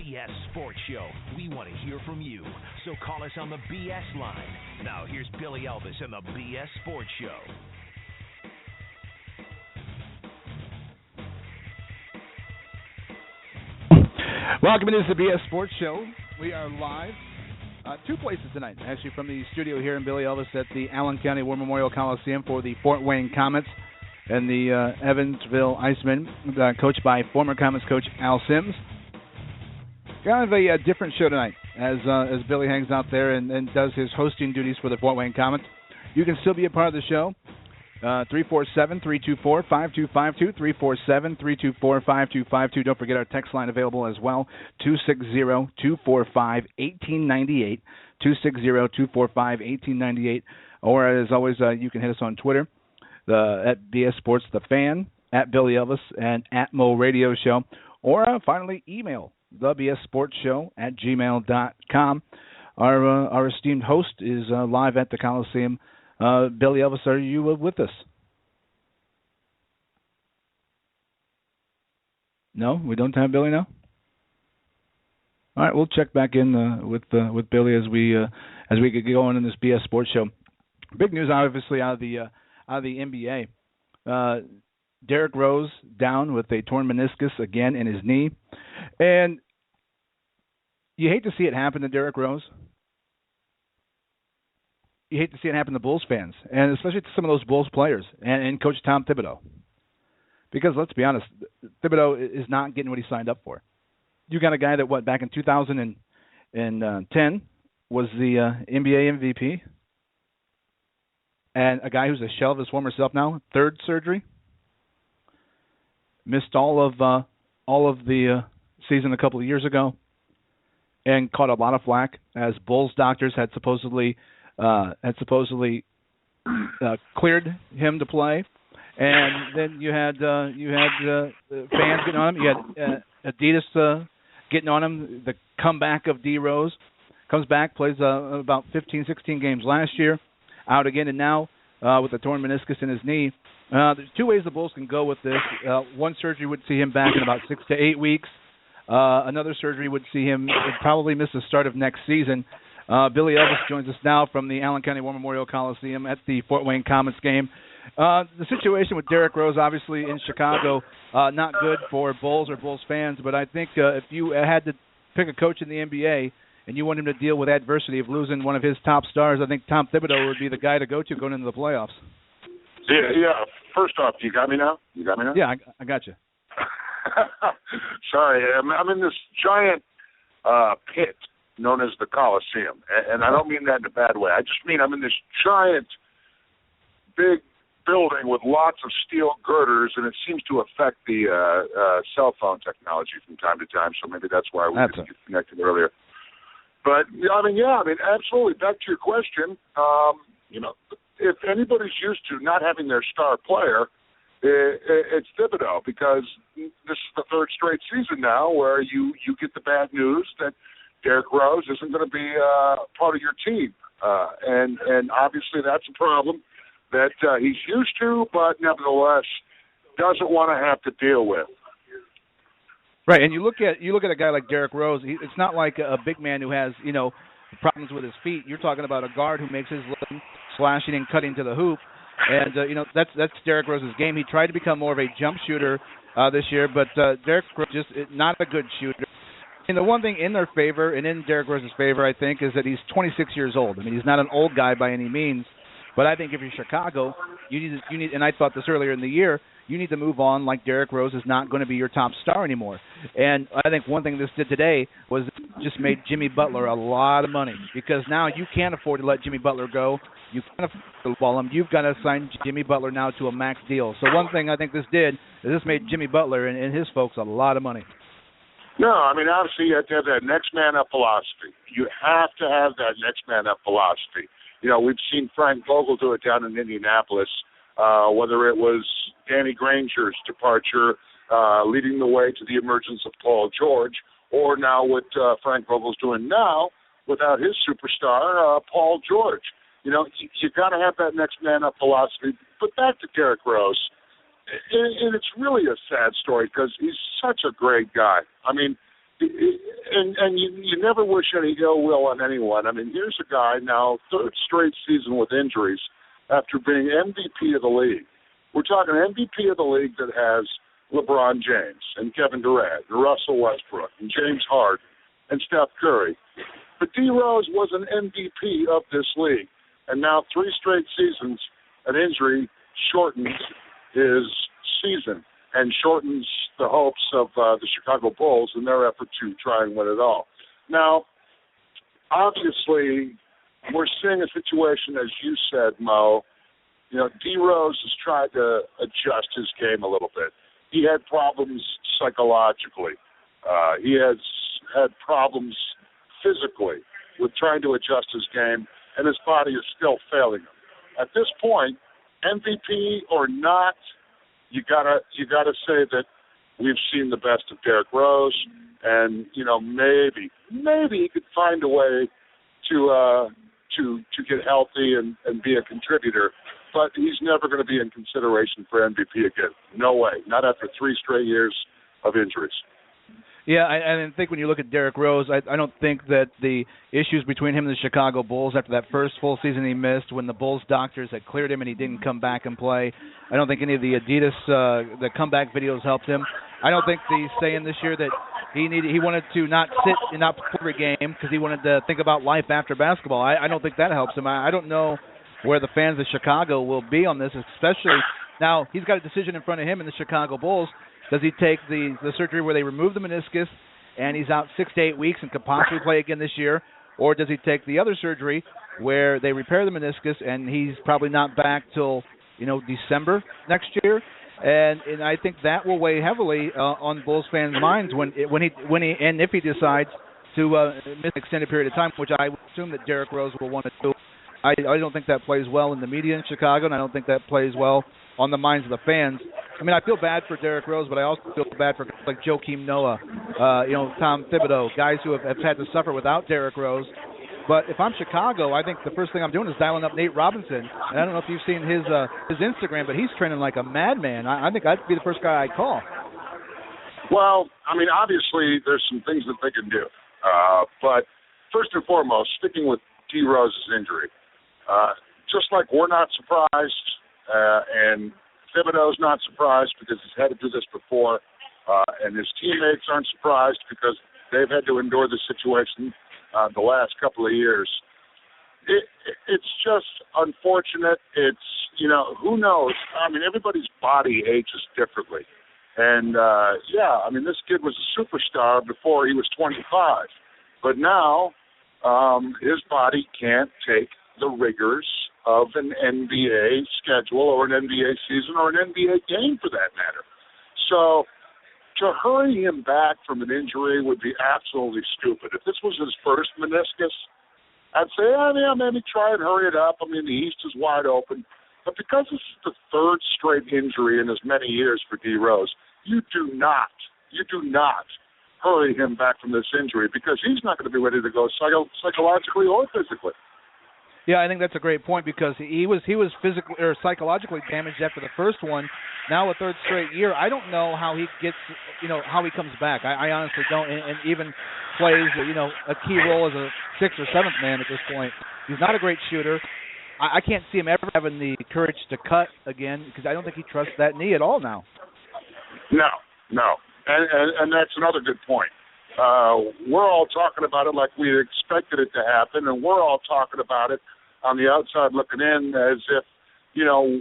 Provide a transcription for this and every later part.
BS Sports Show. We want to hear from you, so call us on the BS line. Now, here's Billy Elvis and the BS Sports Show. Welcome to the BS Sports Show. We are live. Two places tonight, actually, from the studio here in Billy Elvis at the Allen County War Memorial Coliseum for the Fort Wayne Comets and the Evansville Icemen, coached by former Comets coach Al Sims. Kind of a different show tonight as Billy hangs out there and does his hosting duties for the Fort Wayne Comets. You can still be a part of the show. 347-324-5252, 347-324-5252. Don't forget our text line available as well, 260-245-1898, 260-245-1898. Or, as always, you can hit us on Twitter, at BS Sports The Fan, at Billy Elvis, and at Mo Radio Show. Or, finally, email thebsportsshow@gmail.com. Our esteemed host is live at the Coliseum. Billy Elvis, are you with us? No, we don't have Billy now. All right, we'll check back in with Billy as we get going in this BS Sports Show. Big news, obviously, out of the NBA. Derrick Rose down with a torn meniscus again in his knee, and you hate to see it happen to Derrick Rose. You hate to see it happen to Bulls fans, and especially to some of those Bulls players and Coach Tom Thibodeau. Because let's be honest, Thibodeau is not getting what he signed up for. You got a guy that, back in 2010 was the NBA MVP, and a guy who's a shell of his former self now, third surgery, missed all of the season a couple of years ago, and caught a lot of flack as Bulls doctors had supposedly cleared him to play, and then you had fans getting on him. You had Adidas getting on him. The comeback of D Rose comes back, plays about 15, 16 games last year, out again, and now with a torn meniscus in his knee. There's two ways the Bulls can go with this. One surgery would see him back in about 6 to 8 weeks. Another surgery would see him probably miss the start of next season. Billy Elvis joins us now from the Allen County War Memorial Coliseum at the Fort Wayne Comets game. The situation with Derrick Rose, obviously, in Chicago, not good for Bulls or Bulls fans, but I think if you had to pick a coach in the NBA and you want him to deal with adversity of losing one of his top stars, I think Tom Thibodeau would be the guy to go to going into the playoffs. Yeah. First off, you got me now? Yeah, I got you. Sorry, I'm in this giant pit known as the Coliseum, and I don't mean that in a bad way. I just mean I'm in this giant, big building with lots of steel girders, and it seems to affect the cell phone technology from time to time, so maybe that's why we didn't get connected earlier. But, absolutely. Back to your question, if anybody's used to not having their star player, it's Thibodeau, because this is the third straight season now where you get the bad news that Derrick Rose isn't going to be part of your team. And obviously that's a problem that he's used to, but nevertheless doesn't want to have to deal with. Right, and you look at a guy like Derrick Rose. It's not like a big man who has problems with his feet. You're talking about a guard who makes his living slashing and cutting to the hoop, and that's Derrick Rose's game. He tried to become more of a jump shooter this year, but Derrick Rose just not a good shooter. And the one thing in their favor and in Derrick Rose's favor, I think, is that he's 26 years old. I mean, he's not an old guy by any means, but I think if you're Chicago, you need, and I thought this earlier in the year, you need to move on like Derrick Rose is not going to be your top star anymore. And I think one thing this did today was just made Jimmy Butler a lot of money, because now you can't afford to let Jimmy Butler go. You can't afford to ball him. You've got to sign Jimmy Butler now to a max deal. So one thing I think this did is this made Jimmy Butler and his folks a lot of money. No, I mean, obviously you have to have that next man up philosophy. You have to have that next man up philosophy. We've seen Frank Vogel do it down in Indianapolis, whether it was Danny Granger's departure, leading the way to the emergence of Paul George, or now what Frank Vogel's doing now without his superstar, Paul George. You got to have that next man up philosophy. But back to Derrick Rose. And it's really a sad story because he's such a great guy. I mean, And you never wish any ill will on anyone. I mean, here's a guy now, third straight season with injuries after being MVP of the league. We're talking MVP of the league that has LeBron James and Kevin Durant and Russell Westbrook and James Harden and Steph Curry. But D. Rose was an MVP of this league. And now 3 straight seasons, an injury shortens his season and shortens the hopes of the Chicago Bulls in their effort to try and win it all. Now, obviously, we're seeing a situation, as you said, Mo. You know, D. Rose has tried to adjust his game a little bit. He had problems psychologically. He has had problems physically with trying to adjust his game, and his body is still failing him. At this point, MVP or not, you gotta say that we've seen the best of Derrick Rose, and you know maybe he could find a way to get healthy and be a contributor, but he's never going to be in consideration for MVP again. No way, not after 3 straight years of injuries. Yeah, I think when you look at Derrick Rose, I don't think that the issues between him and the Chicago Bulls after that first full season he missed when the Bulls doctors had cleared him and he didn't come back and play, I don't think any of the Adidas the comeback videos helped him. I don't think he's saying this year that he wanted to not sit and not play every game because he wanted to think about life after basketball. I don't think that helps him. I don't know where the fans of Chicago will be on this, especially now he's got a decision in front of him and the Chicago Bulls. Does he take the surgery where they remove the meniscus and he's out 6 to 8 weeks and could possibly play again this year, or does he take the other surgery where they repair the meniscus and he's probably not back till December next year? And I think that will weigh heavily on Bulls fans' minds when he and if he decides to miss an extended period of time, which I would assume that Derrick Rose will want to do. I don't think that plays well in the media in Chicago, and I don't think that plays well on the minds of the fans. I mean, I feel bad for Derrick Rose, but I also feel bad for guys like Joakim Noah, Tom Thibodeau, guys who have had to suffer without Derrick Rose. But if I'm Chicago, I think the first thing I'm doing is dialing up Nate Robinson. And I don't know if you've seen his Instagram, but he's training like a madman. I think I'd be the first guy I'd call. Well, I mean, obviously there's some things that they can do. But first and foremost, sticking with D. Rose's injury, just like we're not surprised, and Thibodeau's not surprised because he's had to do this before, and his teammates aren't surprised because they've had to endure this situation the last couple of years. It's just unfortunate. It's, who knows? I mean, everybody's body ages differently. And, I mean, this kid was a superstar before he was 25. But now his body can't take the rigors of an NBA schedule or an NBA season or an NBA game for that matter. So to hurry him back from an injury would be absolutely stupid. If this was his first meniscus, I'd say, maybe try and hurry it up. I mean, the East is wide open. But because this is the 3rd straight injury in as many years for D. Rose, you do not hurry him back from this injury because he's not going to be ready to go psychologically or physically. Yeah, I think that's a great point because he was physically or psychologically damaged after the first one. Now a 3rd straight year, I don't know how he gets, how he comes back. I honestly don't, and even plays, a key role as a 6th or 7th man at this point. He's not a great shooter. I can't see him ever having the courage to cut again because I don't think he trusts that knee at all now. No, and that's another good point. We're all talking about it like we expected it to happen, and we're all talking about it on the outside looking in as if,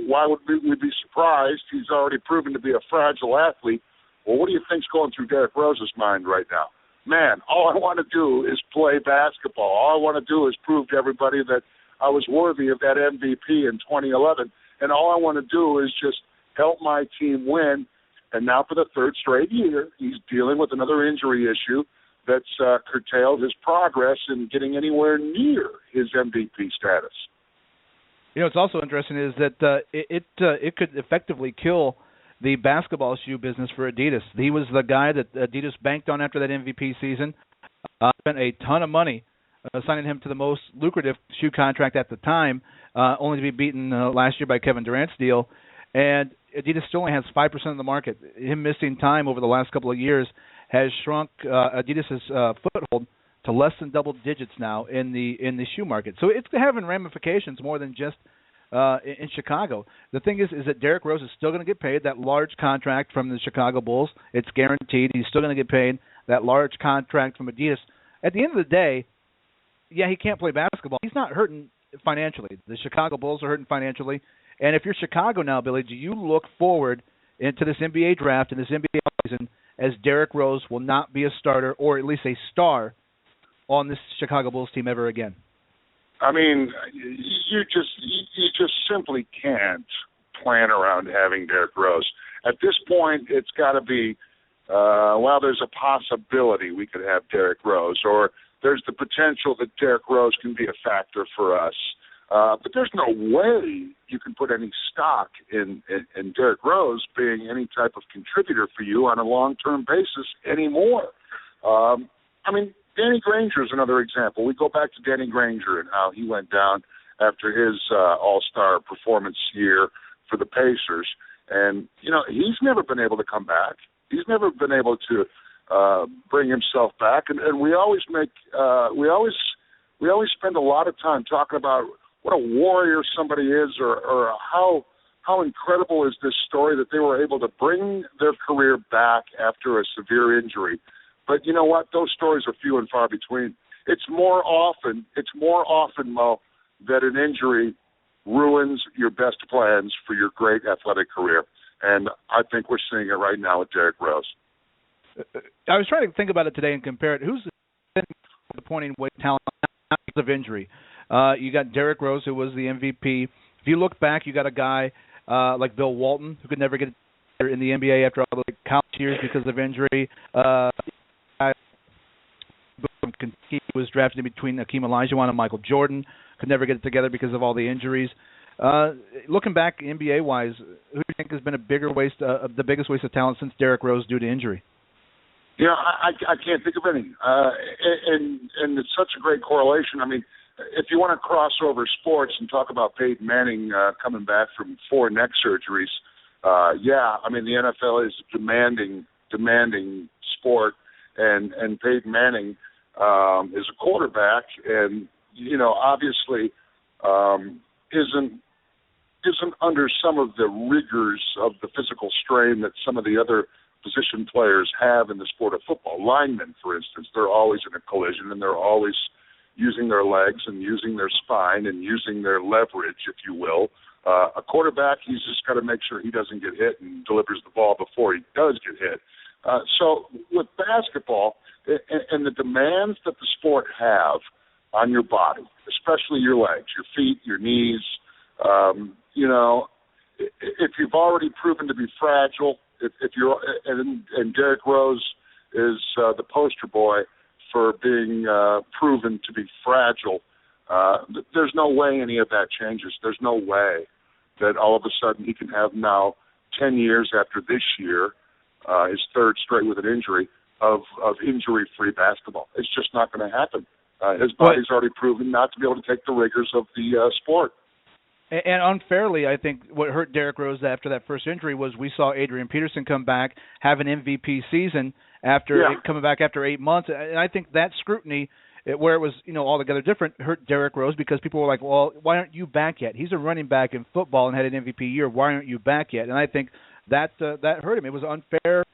why would we be surprised? He's already proven to be a fragile athlete. Well, what do you think's going through Derrick Rose's mind right now? Man, all I want to do is play basketball. All I want to do is prove to everybody that I was worthy of that MVP in 2011, and all I want to do is just help my team win. And now for the 3rd straight year, he's dealing with another injury issue that's curtailed his progress in getting anywhere near his MVP status. What's also interesting is that it could effectively kill the basketball shoe business for Adidas. He was the guy that Adidas banked on after that MVP season, spent a ton of money signing him to the most lucrative shoe contract at the time, only to be beaten last year by Kevin Durant's deal. And Adidas still only has 5% of the market. Him missing time over the last couple of years has shrunk Adidas' foothold to less than double digits now in the shoe market. So it's having ramifications more than just in Chicago. The thing is that Derrick Rose is still going to get paid that large contract from the Chicago Bulls. It's guaranteed. He's still going to get paid that large contract from Adidas. At the end of the day, yeah, he can't play basketball. He's not hurting financially. The Chicago Bulls are hurting financially. And if you're Chicago now, Billy, do you look forward into this NBA draft and this NBA season as Derrick Rose will not be a starter or at least a star on this Chicago Bulls team ever again? I mean, you just simply can't plan around having Derrick Rose. At this point, it's got to be, well, there's a possibility we could have Derrick Rose, or there's the potential that Derrick Rose can be a factor for us. But there's no way you can put any stock in Derrick Rose being any type of contributor for you on a long-term basis anymore. I mean, Danny Granger is another example. We go back to Danny Granger and how he went down after his all-star performance year for the Pacers. And, you know, he's never been able to come back. He's never been able to bring himself back. And we always we always spend a lot of time talking about what a warrior somebody is, or how incredible is this story that they were able to bring their career back after a severe injury. But you know what? Those stories are few and far between. It's more often, Mo, that an injury ruins your best plans for your great athletic career. And I think we're seeing it right now with Derrick Rose. I was trying to think about it today and compare it. Who's the disappointing weight talent because of injury? You got Derrick Rose, who was the MVP. If you look back, you got a guy like Bill Walton, who could never get in the NBA after all the college years because of injury. He was drafted in between Hakeem Olajuwon and Michael Jordan. Could never get it together because of all the injuries. Looking back NBA-wise, who do you think has been the biggest waste of talent since Derrick Rose due to injury? You know, I can't think of any. And it's such a great correlation. I mean, if you want to cross over sports and talk about Peyton Manning coming back from 4 neck surgeries, yeah, I mean, the NFL is a demanding sport, and Peyton Manning is a quarterback, and, you know, obviously isn't under some of the rigors of the physical strain that some of the other position players have in the sport of football. Linemen, for instance, they're always in a collision, and they're always using their legs and using their spine and using their leverage, if you will. A quarterback, he's just got to make sure he doesn't get hit and delivers the ball before he does get hit. So with basketball and the demands that the sport have on your body, especially your legs, your feet, your knees, you know, if you've already proven to be fragile, if you're and Derrick Rose is the poster boy for being proven to be fragile, there's no way any of that changes. There's no way that all of a sudden he can have now 10 years after this year, his third straight with an injury, of injury-free basketball. It's just not going to happen. His body's already proven not to be able to take the rigors of the sport. And unfairly, I think what hurt Derrick Rose after that first injury was we saw Adrian Peterson come back, have an MVP season coming back after 8 months. And I think that scrutiny, where it was, you know, altogether different, hurt Derrick Rose because people were like, well, why aren't you back yet? He's a running back in football and had an MVP year. Why aren't you back yet? And I think that hurt him. It was unfair,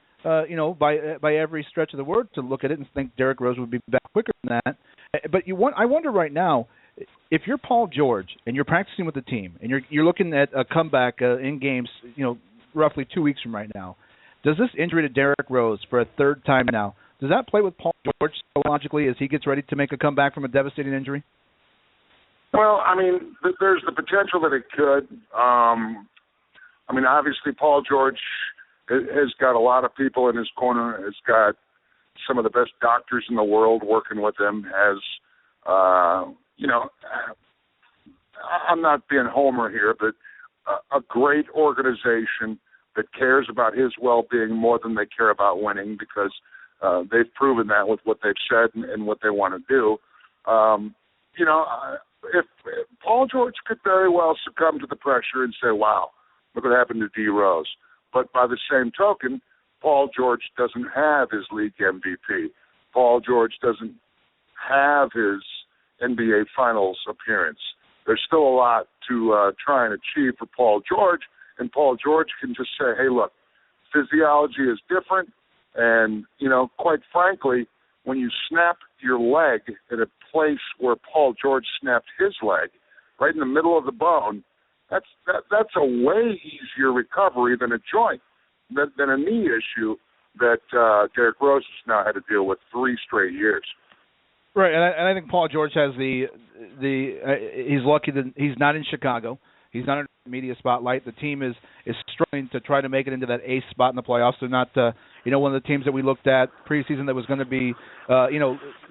you know, by every stretch of the word to look at it and think Derrick Rose would be back quicker than that. But I wonder right now, if you're Paul George and you're practicing with the team and you're looking at a comeback in games, you know, roughly 2 weeks from right now, does this injury to Derrick Rose for a third time now, does that play with Paul George psychologically as he gets ready to make a comeback from a devastating injury? Well, I mean, there's the potential that it could. I mean, obviously Paul George has got a lot of people in his corner, has got some of the best doctors in the world working with him, has you know, I'm not being Homer here, but a great organization that cares about his well-being more than they care about winning, because they've proven that with what they've said and what they want to do. You know, if Paul George could very well succumb to the pressure and say, wow, look what happened to D. Rose. But by the same token, Paul George doesn't have his league MVP. Paul George doesn't have his NBA Finals appearance. There's still a lot to try and achieve for Paul George, and Paul George can just say, hey, look, physiology is different, and, quite frankly, when you snap your leg at a place where Paul George snapped his leg, right in the middle of the bone, that's a way easier recovery than a joint, than a knee issue that Derrick Rose has now had to deal with 3 straight years. Right, and I think Paul George has he's lucky that he's not in Chicago. He's not in the media spotlight. The team is struggling to try to make it into that ace spot in the playoffs. They're not, one of the teams that we looked at preseason that was going to be,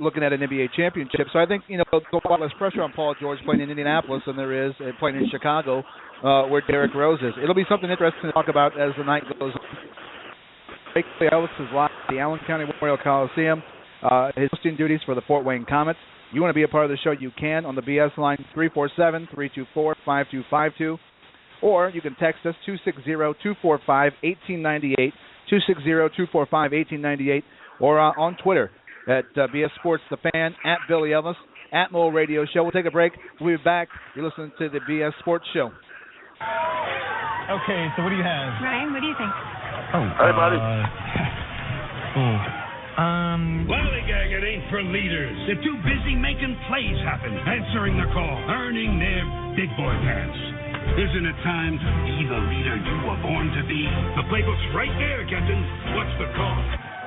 looking at an NBA championship. So I think, there's a lot less pressure on Paul George playing in Indianapolis than there is playing in Chicago, where Derrick Rose is. It'll be something interesting to talk about as the night goes on. Ellis is live at the Allen County Memorial Coliseum. His hosting duties for the Fort Wayne Comets. You want to be a part of the show, you can on the BS line 347-324-5252, or you can text us 260-245-1898, 260-245-1898, or on Twitter at BS Sports The Fan, at Billy Ellis, at Mo Radio Show. We'll take a break. We'll be back. You're listening to the BS Sports Show. Okay, so what do you have? Ryan, what do you think? Hey, buddy. Lollygag, it ain't for leaders. They're too busy making plays happen, answering the call, earning their big boy pants. Isn't it time to be the leader you were born to be? The playbook's right there, Captain. What's the call?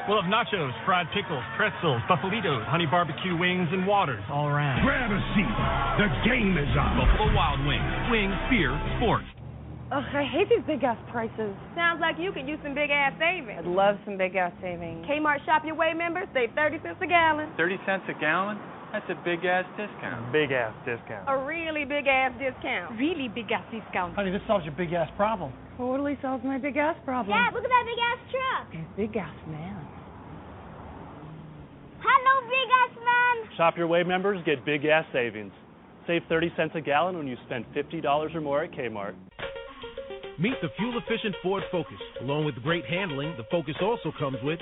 We'll have nachos, fried pickles, pretzels, buffalitos, honey barbecue wings, and waters all around. Grab a seat. The game is on. Buffalo Wild Wings. Wings, beer, sports. Ugh, I hate these big-ass prices. Sounds like you could use some big-ass savings. I'd love some big-ass savings. Kmart Shop Your Way members save 30 cents a gallon. 30 cents a gallon? That's a big-ass discount. Big-ass discount. A really big-ass discount. Really big-ass discount. Honey, this solves your big-ass problem. Totally solves my big-ass problem. Dad, look at that big-ass truck. And big-ass man. Hello, big-ass man. Shop Your Way members get big-ass savings. Save 30 cents a gallon when you spend $50 or more at Kmart. Meet the fuel-efficient Ford Focus. Along with great handling, the Focus also comes with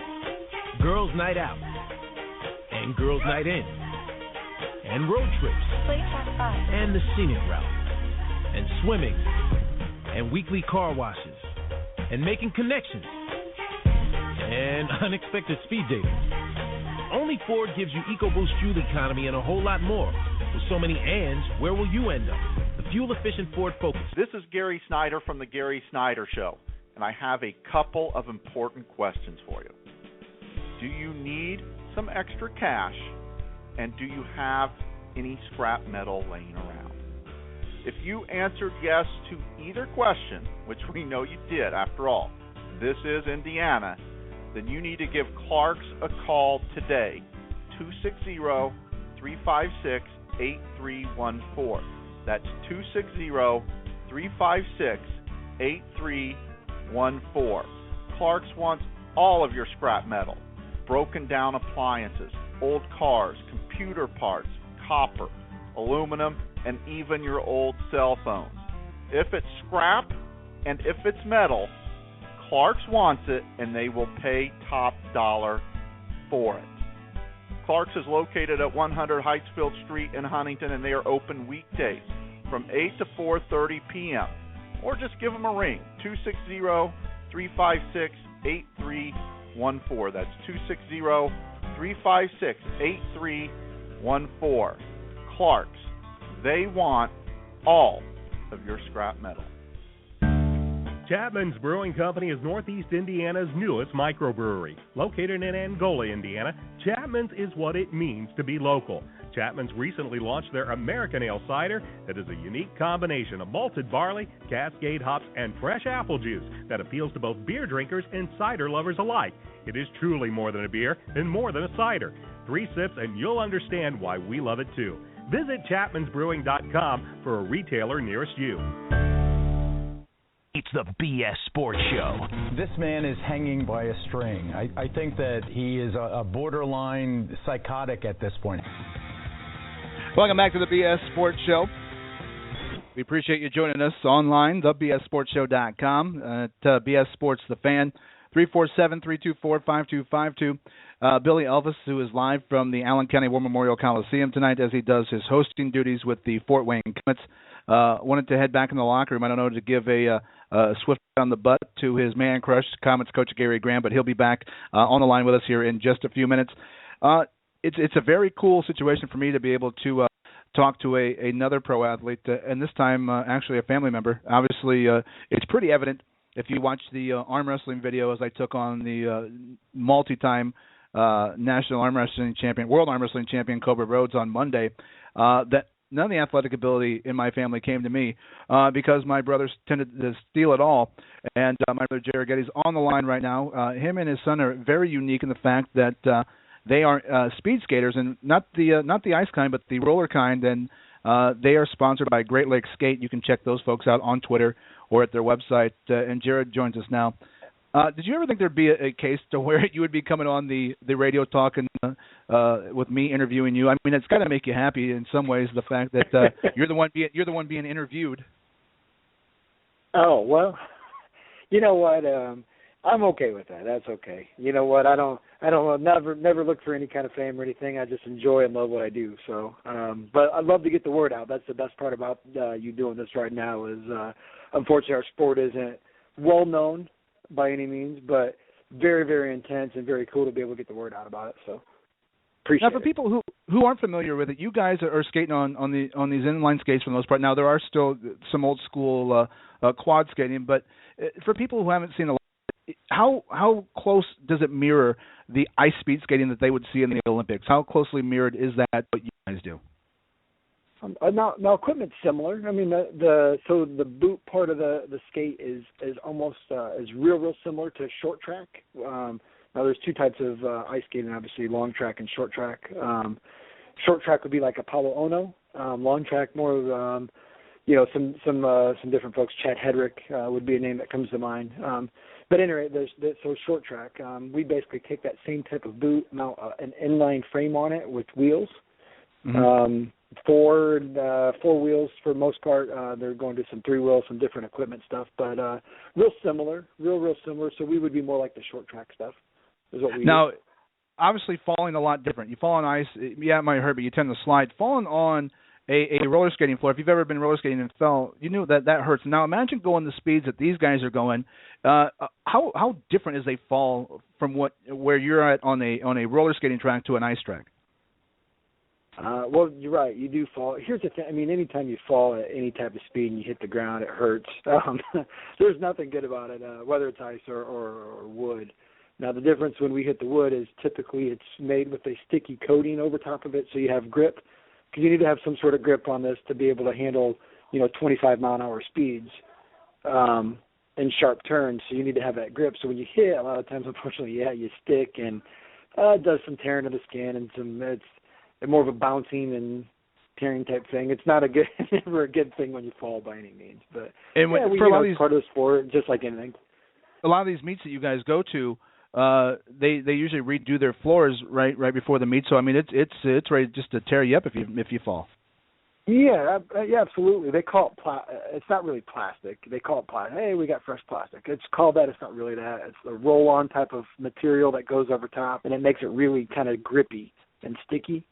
Girls' Night Out, and Girls' Night In, and road trips, and the scenic route, and swimming, and weekly car washes, and making connections, and unexpected speed dating. Only Ford gives you EcoBoost fuel economy and a whole lot more. With so many ands, where will you end up? The fuel-efficient Ford Focus. This is Gary Snyder from The Gary Snyder Show, and I have a couple of important questions for you. Do you need some extra cash, and do you have any scrap metal laying around? If you answered yes to either question, which we know you did after all, this is Indiana, then you need to give Clark's a call today, 260-356-8314. That's 260-356-8314. Clark's wants all of your scrap metal, broken down appliances, old cars, computer parts, copper, aluminum, and even your old cell phones. If it's scrap and if it's metal, Clark's wants it, and they will pay top dollar for it. Clark's is located at 100 Heightsfield Street in Huntington, and they are open weekdays from 8 to 4:30 p.m. Or just give them a ring, 260-356-8314. That's 260-356-8314. Clark's, they want all of your scrap metal. Chapman's Brewing Company is Northeast Indiana's newest microbrewery. Located in Angola, Indiana, Chapman's is what it means to be local. Chapman's recently launched their American Ale Cider that is a unique combination of malted barley, Cascade hops, and fresh apple juice that appeals to both beer drinkers and cider lovers alike. It is truly more than a beer and more than a cider. 3 sips and you'll understand why we love it too. Visit chapmansbrewing.com for a retailer nearest you. It's the BS Sports Show. This man is hanging by a string. I think that he is a borderline psychotic at this point. Welcome back to the BS Sports Show. We appreciate you joining us online, thebsportshow.com, at BS Sports The Fan. 347-324-5252. Billy Elvis, who is live from the Allen County War Memorial Coliseum tonight as he does his hosting duties with the Fort Wayne Comets. Wanted to head back in the locker room. I don't know, to give a swift on the butt to his man crush, Comets coach Gary Graham, but he'll be back on the line with us here in just a few minutes. It's a very cool situation for me to be able to talk to another pro athlete, and this time actually a family member. Obviously, it's pretty evident if you watch the arm wrestling video as I took on the multi-time national arm wrestling champion, world arm wrestling champion Cobra Rhodes on Monday, that none of the athletic ability in my family came to me because my brothers tended to steal it all. And my brother Jarrad Gettys on the line right now. Him and his son are very unique in the fact that they are speed skaters, and not the ice kind, but the roller kind. And they are sponsored by Great Lakes Skate. You can check those folks out on Twitter or at their website. And Jarrad joins us now. Did you ever think there'd be a case to where you would be coming on the radio talking with me interviewing you? I mean, it's got to make you happy in some ways, the fact that you're the one being interviewed. Oh, well, you know what? I'm okay with that. That's okay. You know what? I don't never look for any kind of fame or anything. I just enjoy and love what I do. So, but I'd love to get the word out. That's the best part about you doing this right now is, unfortunately, our sport isn't well known by any means, but very, very intense and very cool to be able to get the word out about it. So appreciate it. Now, for people who aren't familiar with it, you guys are skating on these inline skates for the most part. Now, there are still some old school quad skating, but for people who haven't seen a lot, how close does it mirror the ice speed skating that they would see in the Olympics? How closely mirrored is that what you guys do? Now equipment's similar. I mean, the boot part of the skate is almost is real similar to short track. Now there's two types of ice skating, obviously, long track and short track. Short track would be like Apollo Ono. Long track more of some different folks. Chad Hedrick would be a name that comes to mind. But anyway, so short track. We basically take that same type of boot, mount an inline frame on it with wheels. Mm-hmm. Four wheels for the most part. They're going to some 3 wheels, some different equipment stuff, but real similar. So we would be more like the short track stuff is what we now, do. Obviously falling a lot different. You fall on ice, yeah, it might hurt, but you tend to slide. Falling on a roller skating floor, if you've ever been roller skating and fell, you knew that hurts. Now imagine going the speeds that these guys are going. How different is a fall from where you're at on a roller skating track to an ice track? Well, you're right. You do fall. Here's the thing. I mean, anytime you fall at any type of speed and you hit the ground, it hurts. There's nothing good about it, whether it's ice or wood. Now, the difference when we hit the wood is typically it's made with a sticky coating over top of it, so you have grip. Because you need to have some sort of grip on this to be able to handle, 25-mile-an-hour speeds and sharp turns. So you need to have that grip. So when you hit, a lot of times, unfortunately, you stick and it does some tearing of the skin and it's more of a bouncing and tearing type thing. It's not never a good thing when you fall by any means. But it's part of the sport, just like anything. A lot of these meets that you guys go to, they usually redo their floors right before the meet. So I mean, it's ready just to tear you up if you fall. Yeah, absolutely. They call it it's not really plastic. They call it plastic. Hey, we got fresh plastic. It's called that. It's not really that. It's a roll-on type of material that goes over top, and it makes it really kind of grippy and sticky.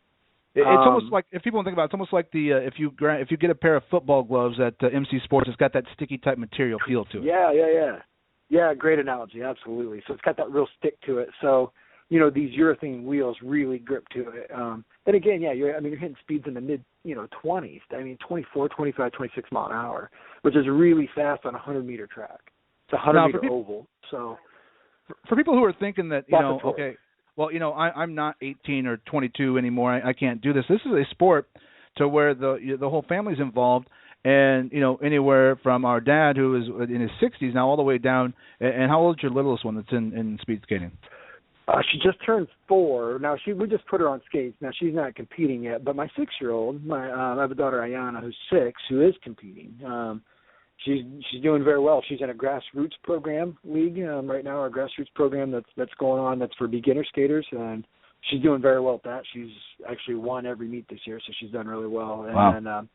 It's almost like, if people think about it, it's almost like if you get a pair of football gloves at MC Sports, it's got that sticky type material feel to it. Yeah, great analogy, absolutely. So it's got that real stick to it. So, these urethane wheels really grip to it. And again, you're hitting speeds in the mid, 20s. I mean, 24, 25, 26 mile an hour, which is really fast on a 100-meter track. It's a 100-meter oval. So for people who are thinking that, okay, well, I'm not 18 or 22 anymore. I can't do this. This is a sport to where the whole family's involved. And, anywhere from our dad, who is in his 60s now, all the way down. And how old is your littlest one that's in speed skating? She just turned 4. Now, we just put her on skates. Now, she's not competing yet. But my 6-year-old, I have a daughter, Ayana, who's 6, who is competing. She's doing very well. She's in a grassroots program league right now, our grassroots program that's going on. That's for beginner skaters. And she's doing very well at that. She's actually won every meet this year, so she's done really well. Wow. And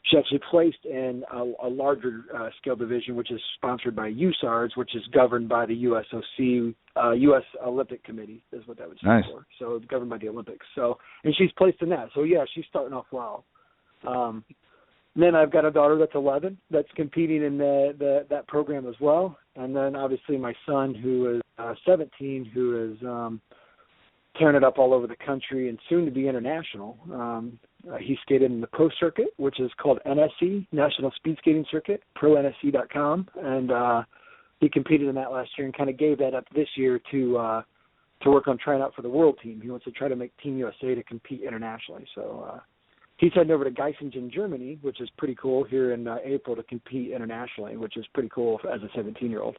she actually placed in a larger scale division, which is sponsored by USARDS, which is governed by the USOC, U.S. Olympic Committee, is what that would stand for. So it's governed by the Olympics. So, and she's placed in that. So yeah, she's starting off well. Then I've got a daughter that's 11 that's competing in that program as well. And then obviously my son, who is 17, who is tearing it up all over the country and soon to be international. He skated in the Pro Circuit, which is called NSC, National Speed Skating Circuit, ProNSC.com, and he competed in that last year and kind of gave that up this year to work on trying out for the world team. He wants to try to make Team USA to compete internationally. So he's heading over to Geisingen, Germany, which is pretty cool, here in April to compete internationally, which is pretty cool as a 17-year-old.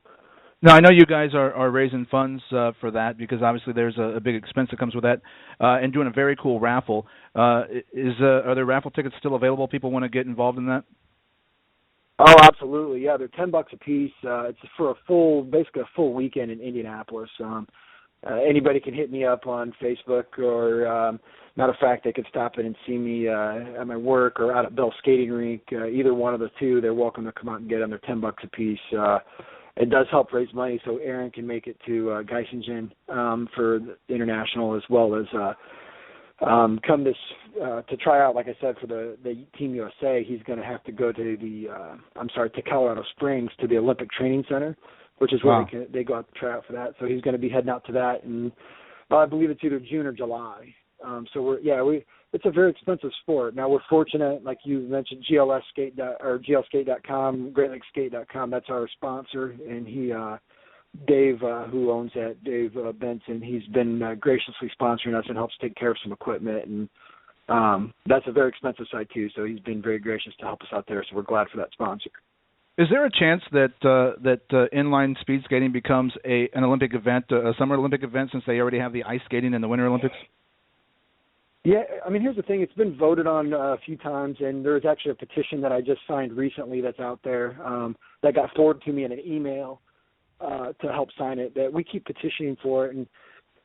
Now, I know you guys are raising funds for that because obviously there's a big expense that comes with that, and doing a very cool raffle. Are there raffle tickets still available? People want to get involved in that? Oh, absolutely. Yeah, they're $10 a piece. It's for basically a full weekend in Indianapolis. Anybody can hit me up on Facebook, or matter of fact, they could stop in and see me at my work or out at Bell Skating Rink. Either one of the two, they're welcome to come out and get them. They're $10 a piece. It does help raise money so Aaron can make it to Geisingen for the international, as well as come this to try out. Like I said, for the Team USA, he's going to have to go to to Colorado Springs, to the Olympic Training Center, which is where they go out to try out for that. So he's going to be heading out to that, and I believe it's either June or July. It's a very expensive sport. Now we're fortunate, like you mentioned, GLskate.com, GreatLakesSkate.com. That's our sponsor, and Dave, who owns that, Dave Benson, he's been graciously sponsoring us and helps take care of some equipment, and that's a very expensive site too. So he's been very gracious to help us out there. So we're glad for that sponsor. Is there a chance that inline speed skating becomes an Olympic event, a summer Olympic event, since they already have the ice skating in the Winter Olympics? Yeah, I mean, here's the thing. It's been voted on a few times, and there's actually a petition that I just signed recently that's out there that got forwarded to me in an email to help sign it, that we keep petitioning for it. And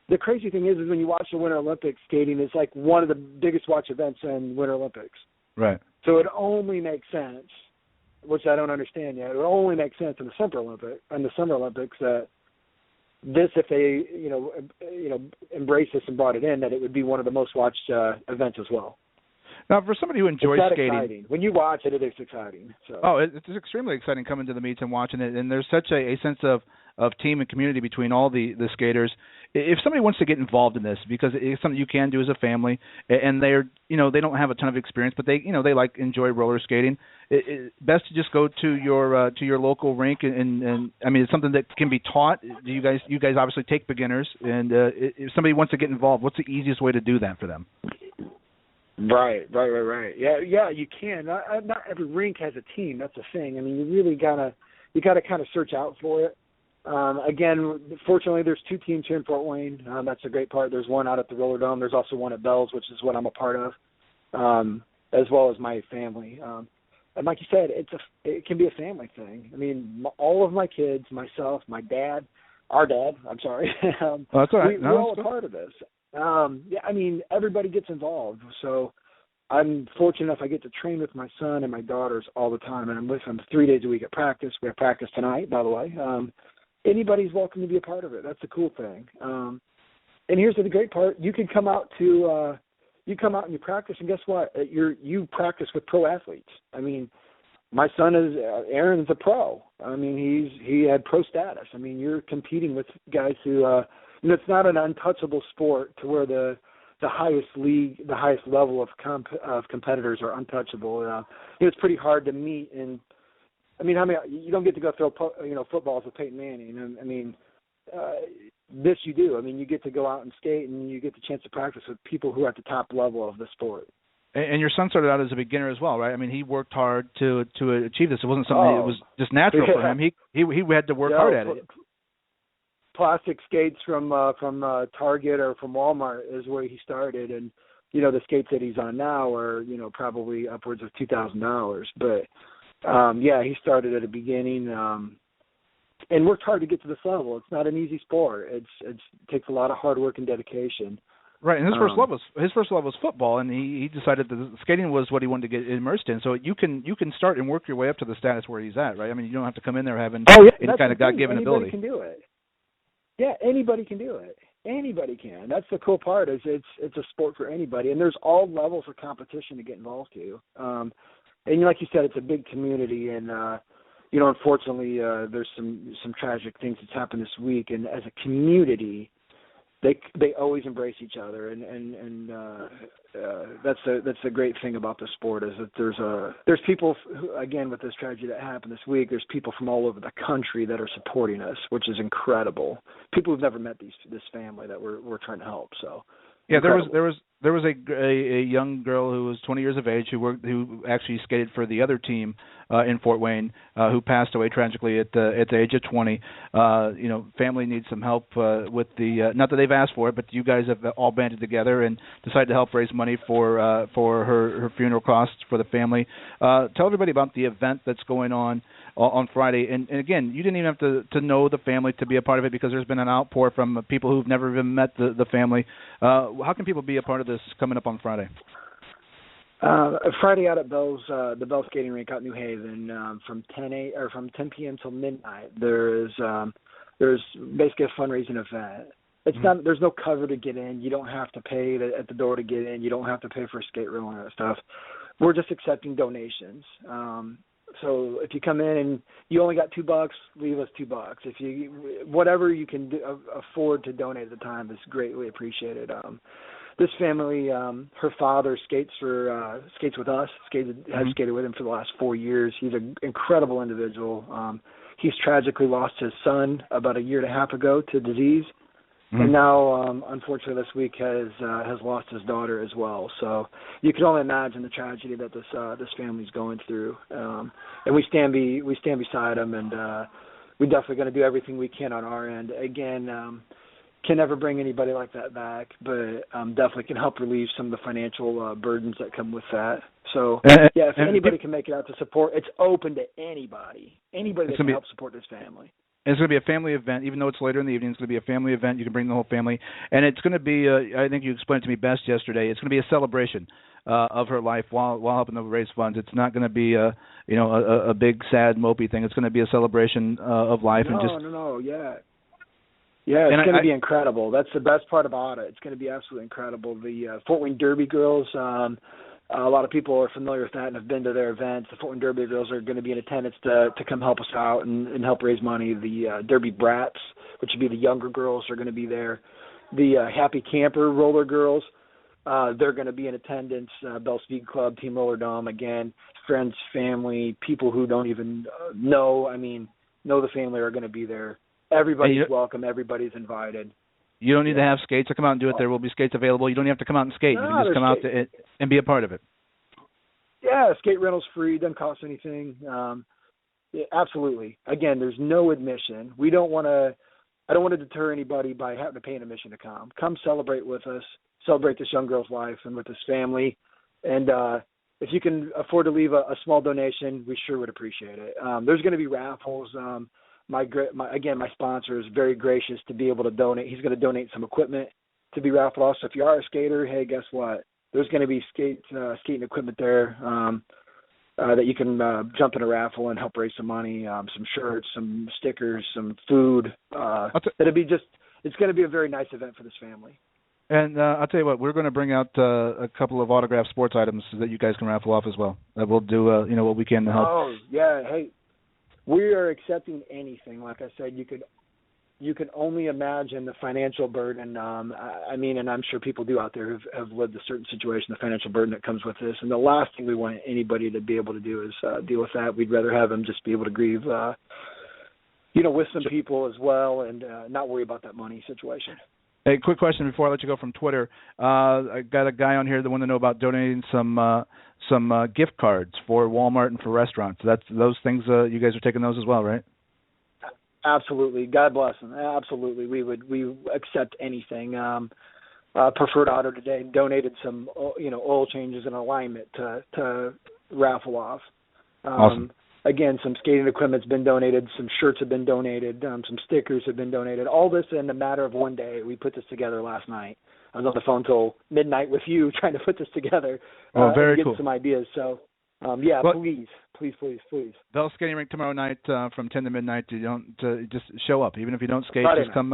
the crazy thing is when you watch the Winter Olympics, skating is like one of the biggest watch events in Winter Olympics. Right. So it only makes sense, which I don't understand yet. It only makes sense in the Summer Olympics that this, if they embraced this and brought it in, that it would be one of the most watched events as well. Now, for somebody who enjoys skating, exciting. When you watch it, it is exciting. So. Oh, it's extremely exciting coming to the meets and watching it, and there's such a sense of team and community between all the skaters. If somebody wants to get involved in this, because it's something you can do as a family, and they don't have a ton of experience, but they enjoy roller skating. Best to just go to your local rink, and I mean, it's something that can be taught. You guys obviously take beginners, and if somebody wants to get involved, what's the easiest way to do that for them? Right. Yeah, you can. Not every rink has a team. That's the thing. I mean, you really gotta kind of search out for it. Again, fortunately, there's 2 teams here in Fort Wayne. That's a great part. There's one out at the Roller Dome. There's also one at Bell's, which is what I'm a part of, as well as my family. And like you said, it can be a family thing. I mean, all of my kids, myself, my dad, our dad. I'm sorry. That's all right. We're all a part of this. Yeah, I mean, everybody gets involved. So I'm fortunate enough I get to train with my son and my daughters all the time, and I'm with them 3 days a week at practice. We have practice tonight, by the way. Anybody's welcome to be a part of it. That's the cool thing. And here's the great part: you can come out and you practice, and guess what? You practice with pro athletes. I mean, my son Aaron's a pro. I mean, he had pro status. I mean, you're competing with guys who. It's not an untouchable sport to where the highest league, the highest level of competitors are untouchable. It's pretty hard to meet, and I mean, you don't get to go throw footballs with Peyton Manning. And I mean, this you do. I mean, you get to go out and skate, and you get the chance to practice with people who are at the top level of the sport. And your son started out as a beginner as well, right? I mean, he worked hard to achieve this. It wasn't something that was just natural for him. He had to work hard at it. Plastic skates from Target or from Walmart is where he started, and the skates that he's on now are probably upwards of $2,000. But he started at the beginning and worked hard to get to this level. It's not an easy sport. It takes a lot of hard work and dedication. Right, and his first love was football, and he decided that skating was what he wanted to get immersed in. So you can start and work your way up to the status where he's at, right? I mean, you don't have to come in there having any kind of God-given ability. Anybody can do it. Yeah, anybody can do it. Anybody can. That's the cool part. Is it's a sport for anybody, and there's all levels of competition to get involved to. And like you said, it's a big community, and unfortunately, there's some tragic things that's happened this week, and as a community, they always embrace each other, and that's the great thing about the sport is that there's people who, again, with this tragedy that happened this week, there's people from all over the country that are supporting us, which is incredible. People who've never met this family that we're trying to help. So yeah, there was a young girl who was 20 years of age who actually skated for the other team in Fort Wayne who passed away tragically at the age of 20. Family needs some help with the not that they've asked for it, but you guys have all banded together and decided to help raise money for her funeral costs for the family. Tell everybody about the event that's going on Friday. And again, you didn't even have to know the family to be a part of it because there's been an outpour from people who've never even met the family. How can people be a part of this coming up on Friday? Friday out at the Bell's Skating Rink out in New Haven from 10 p.m. till midnight. There's basically a fundraising event. It's not. There's no cover to get in. You don't have to pay at the door to get in. You don't have to pay for a skate reel and that stuff. We're just accepting donations. So if you come in and you only got $2, leave us $2. If whatever you can afford to donate at the time is greatly appreciated. This family, her father skates with us. Has skated with him for the last 4 years. He's an incredible individual. He's tragically lost his son about a year and a half ago to disease, and now, unfortunately, this week has lost his daughter as well. So you can only imagine the tragedy that this family's going through. And we stand beside them, and we're definitely going to do everything we can on our end. Again, can never bring anybody like that back, but definitely can help relieve some of the financial burdens that come with that. So, if anybody can make it out to support, it's open to anybody that can help support this family. And it's going to be a family event, even though it's later in the evening. It's going to be a family event. You can bring the whole family. And it's going to be, I think you explained it to me best yesterday, it's going to be a celebration of her life while helping to raise funds. It's not going to be a big, sad, mopey thing. It's going to be a celebration of life. Yeah. Yeah, it's going to be incredible. That's the best part about it. It's going to be absolutely incredible. The Fort Wayne Derby girls, a lot of people are familiar with that and have been to their events. The Fort Wayne Derby girls are going to be in attendance to come help us out and help raise money. The Derby Brats, which would be the younger girls, are going to be there. The Happy Camper Roller girls, they're going to be in attendance. Bell Speed Club, Team Roller Dome, again, friends, family, people who don't even know the family are going to be there. Everybody's welcome. Everybody's invited. You don't need to have skates to come out and do it. There will be skates available. You don't even have to come out and skate. You can just come out and be a part of it. Yeah, skate rental's free. Doesn't cost anything. Absolutely. Again, there's no admission. I don't want to deter anybody by having to pay an admission to come. Come celebrate with us. Celebrate this young girl's life and with this family. And if you can afford to leave a small donation, we sure would appreciate it. There's going to be raffles. My sponsor is very gracious to be able to donate. He's going to donate some equipment to be raffled off. So if you are a skater, hey, guess what? There's going to be skating equipment there that you can jump in a raffle and help raise some money, some shirts, some stickers, some food. It's going to be a very nice event for this family. And I'll tell you what, we're going to bring out a couple of autographed sports items that you guys can raffle off as well. We'll do what we can to help. Oh, yeah. Hey. We are accepting anything. Like I said, you can only imagine the financial burden. And I'm sure people do out there who have lived a certain situation, the financial burden that comes with this. And the last thing we want anybody to be able to do is deal with that. We'd rather have them just be able to grieve, with some people as well, and not worry about that money situation. Hey, quick question before I let you go from Twitter. I got a guy on here that wanted to know about donating some gift cards for Walmart and for restaurants. That's those things. You guys are taking those as well, right? Absolutely. God bless them. Absolutely. We accept anything. Preferred Auto today donated some oil changes and alignment to raffle off. Awesome. again, some skating equipment's been donated, some shirts have been donated, some stickers have been donated. All this in a matter of one day. We put this together last night. I was on the phone till midnight with you trying to put this together. Very and get cool. Some ideas. So, please. Bell's Skating Rink tomorrow night from 10 to midnight. You don't just show up, even if you don't skate. Friday just come.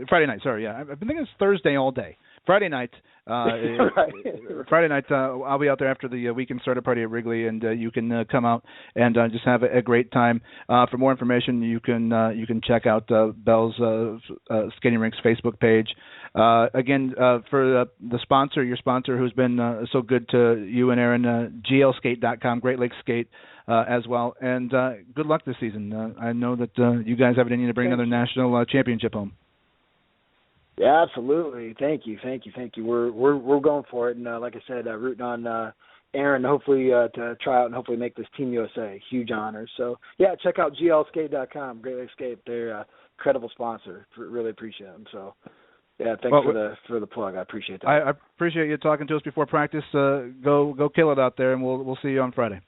Friday night. Sorry, yeah. I've been thinking it's Thursday all day. Friday night. Friday night. I'll be out there after the weekend starter party at Wrigley, and you can come out and just have a great time. For more information, you can check out Bell's Skating Rink's Facebook page. Again, for the sponsor, your sponsor who's been so good to you and Aaron, glskate.com, Great Lakes Skate as well. And good luck this season. I know that you guys have it in you to bring another national championship home. Yeah, absolutely. Thank you. We're going for it, and like I said, rooting on Aaron, hopefully to try out and hopefully make this Team USA. Huge honor. So yeah, check out glskate.com, Great Lakes Skate. They're a credible sponsor. Really appreciate them. So yeah, thanks for the plug. I appreciate that. I appreciate you talking to us before practice. Go kill it out there, and we'll see you on Friday.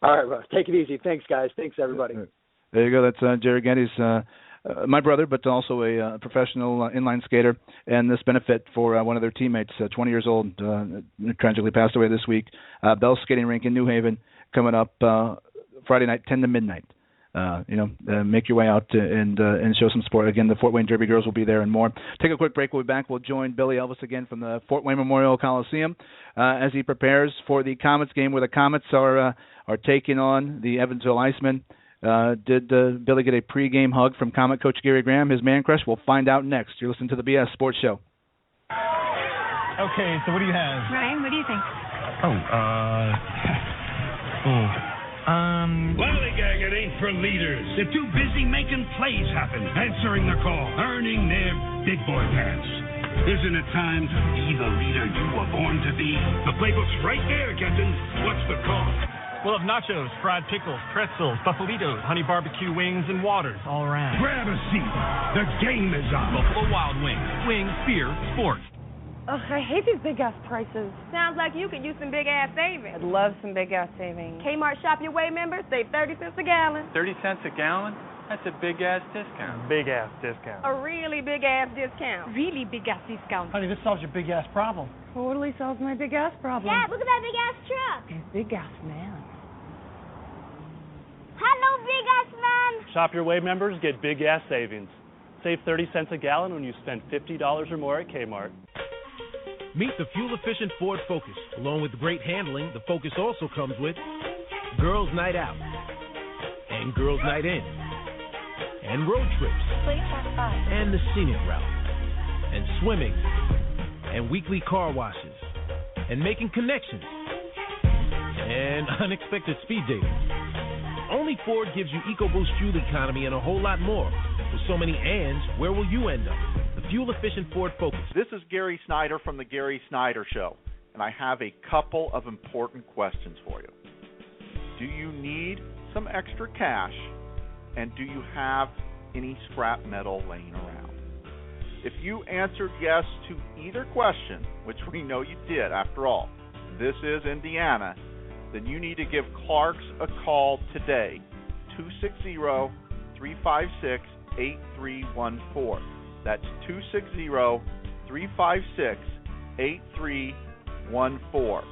All right, Russ. Take it easy. Thanks, guys. Thanks, everybody. There you go. That's Jarrad Gettys. My brother, but also a professional inline skater, and this benefit for one of their teammates, 20 years old, tragically passed away this week. Bell's Skating Rink in New Haven, coming up Friday night, 10 to midnight. Make your way out and show some support. Again, the Fort Wayne Derby girls will be there and more. Take a quick break. We'll be back. We'll join Billy Elvis again from the Fort Wayne Memorial Coliseum as he prepares for the Comets game, where the Comets are taking on the Evansville Icemen. Did Billy get a pregame hug from Comet coach Gary Graham, his man crush? We'll find out next. You're listening to the BS Sports Show. Okay, so what do you have? Ryan, what do you think? Lollygagging ain't for leaders. They're too busy making plays happen, answering the call, earning their big boy pants. Isn't it time to be the leader you were born to be? The playbook's right there, Captain. What's the call? We'll have nachos, fried pickles, pretzels, buffalitos, honey barbecue wings, and waters all around. Grab a seat. The game is on. Buffalo Wild Wings. Wings, beer, sports. Ugh, I hate these big-ass prices. Sounds like you could use some big-ass savings. I'd love some big-ass savings. Kmart Shop Your Way members save 30 cents a gallon. 30 cents a gallon? That's a big-ass discount. Big-ass discount. A really big-ass discount. Really big-ass discount. Honey, this solves your big-ass problem. Totally solves my big-ass problem. Dad, look at that big-ass truck. Big-ass man. Hello, big-ass man. Shop Your Way members get big gas savings. Save 30 cents a gallon when you spend $50 or more at Kmart. Meet the fuel-efficient Ford Focus. Along with great handling, the Focus also comes with Girls Night Out and Girls Night In and road trips and the scenic route and swimming and weekly car washes and making connections and unexpected speed dating. Only Ford gives you EcoBoost fuel economy and a whole lot more. With so many ands, where will you end up? The fuel-efficient Ford Focus. This is Gary Snyder from The Gary Snyder Show, and I have a couple of important questions for you. Do you need some extra cash, and do you have any scrap metal laying around? If you answered yes to either question, which we know you did after all, this is Indiana, then you need to give Clark's a call today, 260-356-8314. That's 260-356-8314.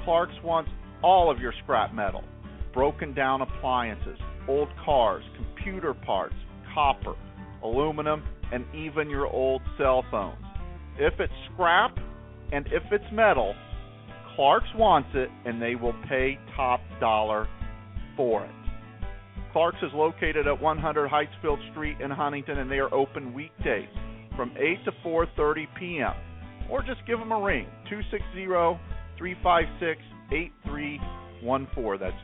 Clark's wants all of your scrap metal, broken down appliances, old cars, computer parts, copper, aluminum, and even your old cell phones. If it's scrap and if it's metal, Clark's wants it, and they will pay top dollar for it. Clark's is located at 100 Heightsfield Street in Huntington, and they are open weekdays from 8 to 4:30 p.m. Or just give them a ring, 260-356-8314. That's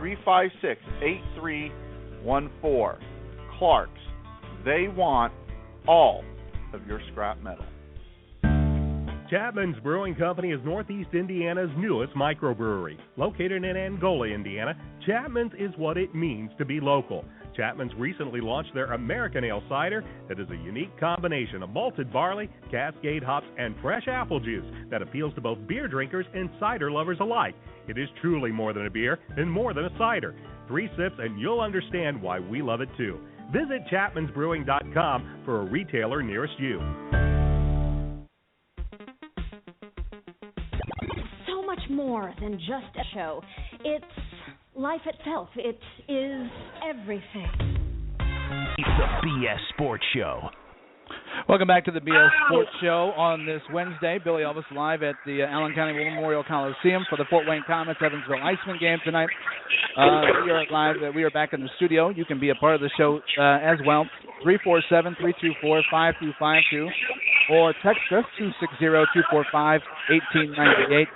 260-356-8314. Clark's, they want all of your scrap metal. Chapman's Brewing Company is Northeast Indiana's newest microbrewery. Located in Angola, Indiana, Chapman's is what it means to be local. Chapman's recently launched their American Ale cider that is a unique combination of malted barley, Cascade hops, and fresh apple juice that appeals to both beer drinkers and cider lovers alike. It is truly more than a beer and more than a cider. 3 sips and you'll understand why we love it too. Visit chapmansbrewing.com for a retailer nearest you. So much more than just a show. It's life itself. It is everything. It's the BS Sports Show. Welcome back to the BS Sports Show on this Wednesday. Billy Elvis live at the Allen County War Memorial Coliseum for the Fort Wayne Komets Evansville Iceman game tonight. We are live. We are back in the studio. You can be a part of the show as well. 347-324-5252 or text us 260-245-1898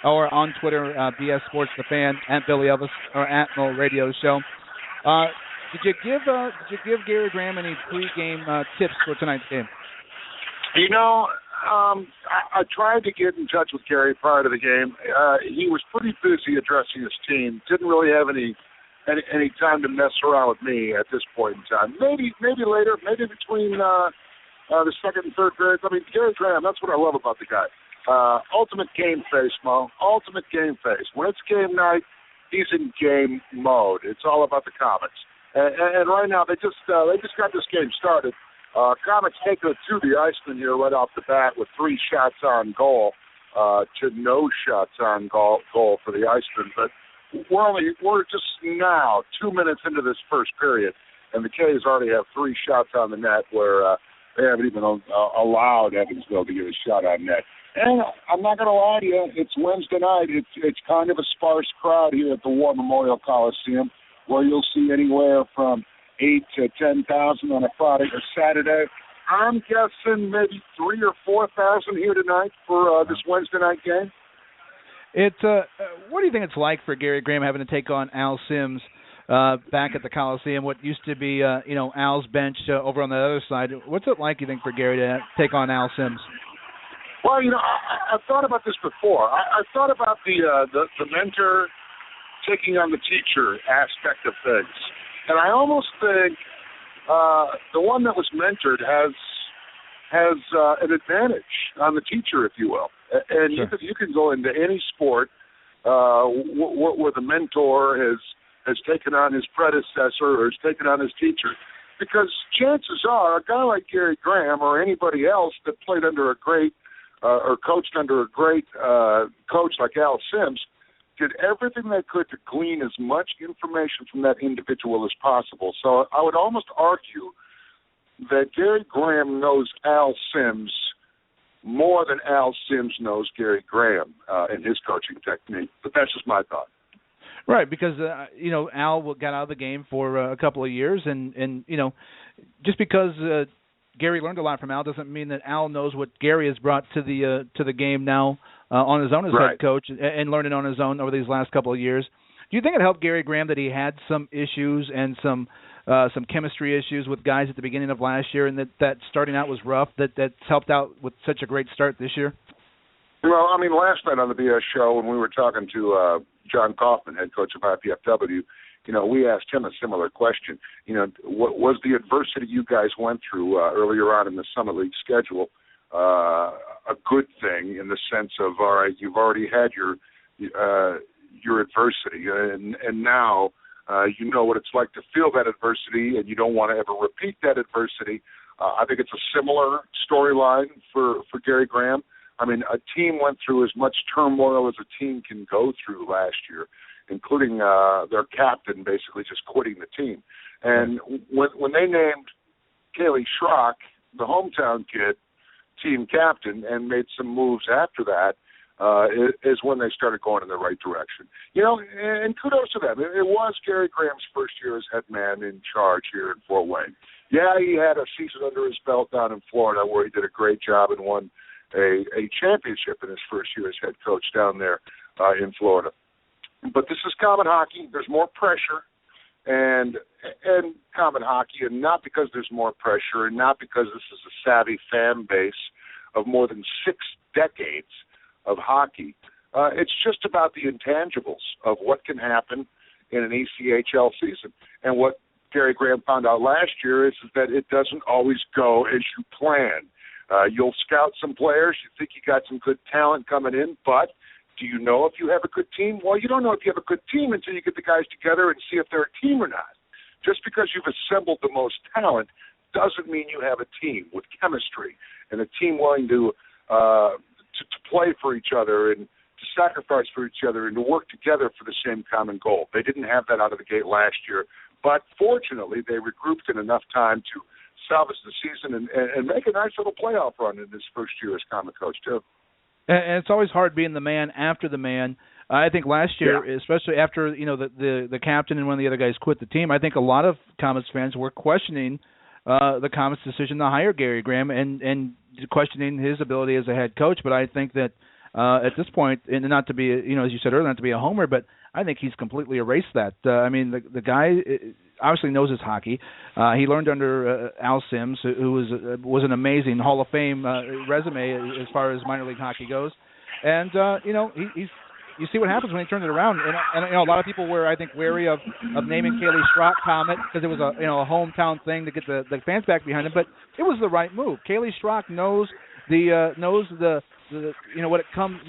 or on Twitter, BS Sports the Fan, at Billy Elvis or at Mo Radio Show. Did you give Gary Graham any pregame tips for tonight's game? You know, I tried to get in touch with Gary prior to the game. He was pretty busy addressing his team. Didn't really have any time to mess around with me at this point in time. Maybe later, maybe between the second and third periods. I mean, Gary Graham, that's what I love about the guy. Ultimate game face, Mo. Ultimate game face. When it's game night, he's in game mode. It's all about the Komets. And right now, they just got this game started. Komets take it to the Iceman here right off the bat with 3 shots on goal to no shots on goal for the Iceman. But we're just now 2 minutes into this first period, and the K's already have 3 shots on the net where they haven't even allowed Evansville to get a shot on net. And I'm not going to lie to you, it's Wednesday night. It's kind of a sparse crowd here at the War Memorial Coliseum, where you'll see anywhere from 8,000 to 10,000 on a Friday or Saturday. I'm guessing maybe 3,000 or 4,000 here tonight for this Wednesday night game. What do you think it's like for Gary Graham having to take on Al Sims back at the Coliseum? What used to be Al's bench over on the other side. What's it like, you think, for Gary to take on Al Sims? Well, you know, I've thought about this before. I've thought about the mentor taking on the teacher aspect of things. And I almost think the one that was mentored has an advantage on the teacher, if you will. And sure. you can go into any sport where the mentor has taken on his predecessor or has taken on his teacher. Because chances are a guy like Gary Graham or anybody else that played under a great or coached under a great coach like Al Sims did everything they could to glean as much information from that individual as possible. So I would almost argue that Gary Graham knows Al Sims more than Al Sims knows Gary Graham in his coaching technique. But that's just my thought. Right, because Al got out of the game for a couple of years, and just because Gary learned a lot from Al doesn't mean that Al knows what Gary has brought to the game now on his own as head coach and learning on his own over these last couple of years. Do you think it helped Gary Graham that he had some issues and some chemistry issues with guys at the beginning of last year, and that starting out was rough, that's helped out with such a great start this year? Well, I mean, last night on the BS show when we were talking to John Kaufman, head coach of IPFW, we asked him a similar question. What was the adversity you guys went through earlier on in the Summit League schedule a good thing in the sense of, all right, you've already had your adversity, and now you know what it's like to feel that adversity, and you don't want to ever repeat that adversity. I think it's a similar storyline for Gary Graham. I mean, a team went through as much turmoil as a team can go through last year, including their captain basically just quitting the team. And when they named Kaylee Schrock, the hometown kid, team captain, and made some moves after that, is when they started going in the right direction. And kudos to them. It was Gary Graham's first year as head man in charge here in Fort Wayne. Yeah, he had a season under his belt down in Florida where he did a great job and won a championship in his first year as head coach down there in Florida. But this is common hockey. There's more pressure and common hockey, and not because there's more pressure and not because this is a savvy fan base of more than 6 decades of hockey. It's just about the intangibles of what can happen in an ECHL season. And what Gary Graham found out last year is that it doesn't always go as you plan. You'll scout some players. You think you got some good talent coming in, but do you know if you have a good team? Well, you don't know if you have a good team until you get the guys together and see if they're a team or not. Just because you've assembled the most talent doesn't mean you have a team with chemistry and a team willing to play for each other and to sacrifice for each other and to work together for the same common goal. They didn't have that out of the gate last year, but fortunately they regrouped in enough time to salvage the season and make a nice little playoff run in this first year as common coach, too. And it's always hard being the man after the man. I think last year, especially after the captain and one of the other guys quit the team, I think a lot of Comets fans were questioning the Comets' decision to hire Gary Graham and questioning his ability as a head coach. But I think that at this point, and not to be, as you said earlier, not to be a homer, but I think he's completely erased that. I mean, the guy obviously knows his hockey. He learned under Al Sims, who was an amazing Hall of Fame resume as far as minor league hockey goes. And he's. You see what happens when he turns it around, and a lot of people were, I think, wary of naming Kaylee Strock Comet because it was a hometown thing to get the fans back behind him. But it was the right move. Kaylee Strock knows what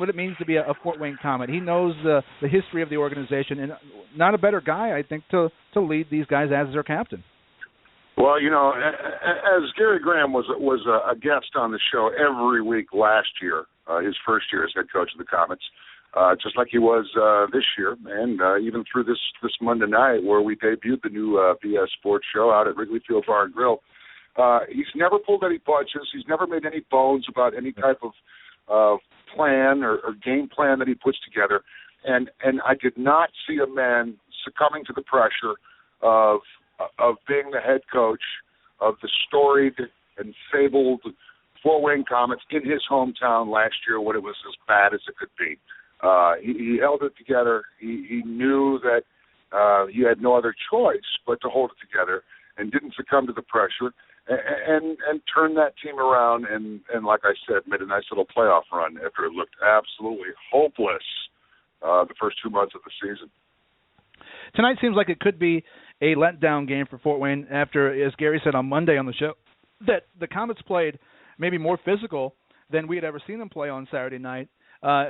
it means to be a Fort Wayne Comet. He knows the history of the organization, and not a better guy, I think, to lead these guys as their captain. Well, as Gary Graham was a guest on the show every week last year, his first year as head coach of the Comets. Just like he was this year, and even through this Monday night where we debuted the new BS Sports show out at Wrigley Field Bar and Grill. He's never pulled any punches. He's never made any bones about any type of plan or game plan that he puts together. And I did not see a man succumbing to the pressure of being the head coach of the storied and fabled Fort Wayne Comets in his hometown last year when it was as bad as it could be. He held it together. He knew that he had no other choice but to hold it together and didn't succumb to the pressure and turn that team around and like I said, made a nice little playoff run after it looked absolutely hopeless the first 2 months of the season. Tonight seems like it could be a letdown game for Fort Wayne after, as Gary said on Monday on the show, that the Comets played maybe more physical than we had ever seen them play on Saturday night.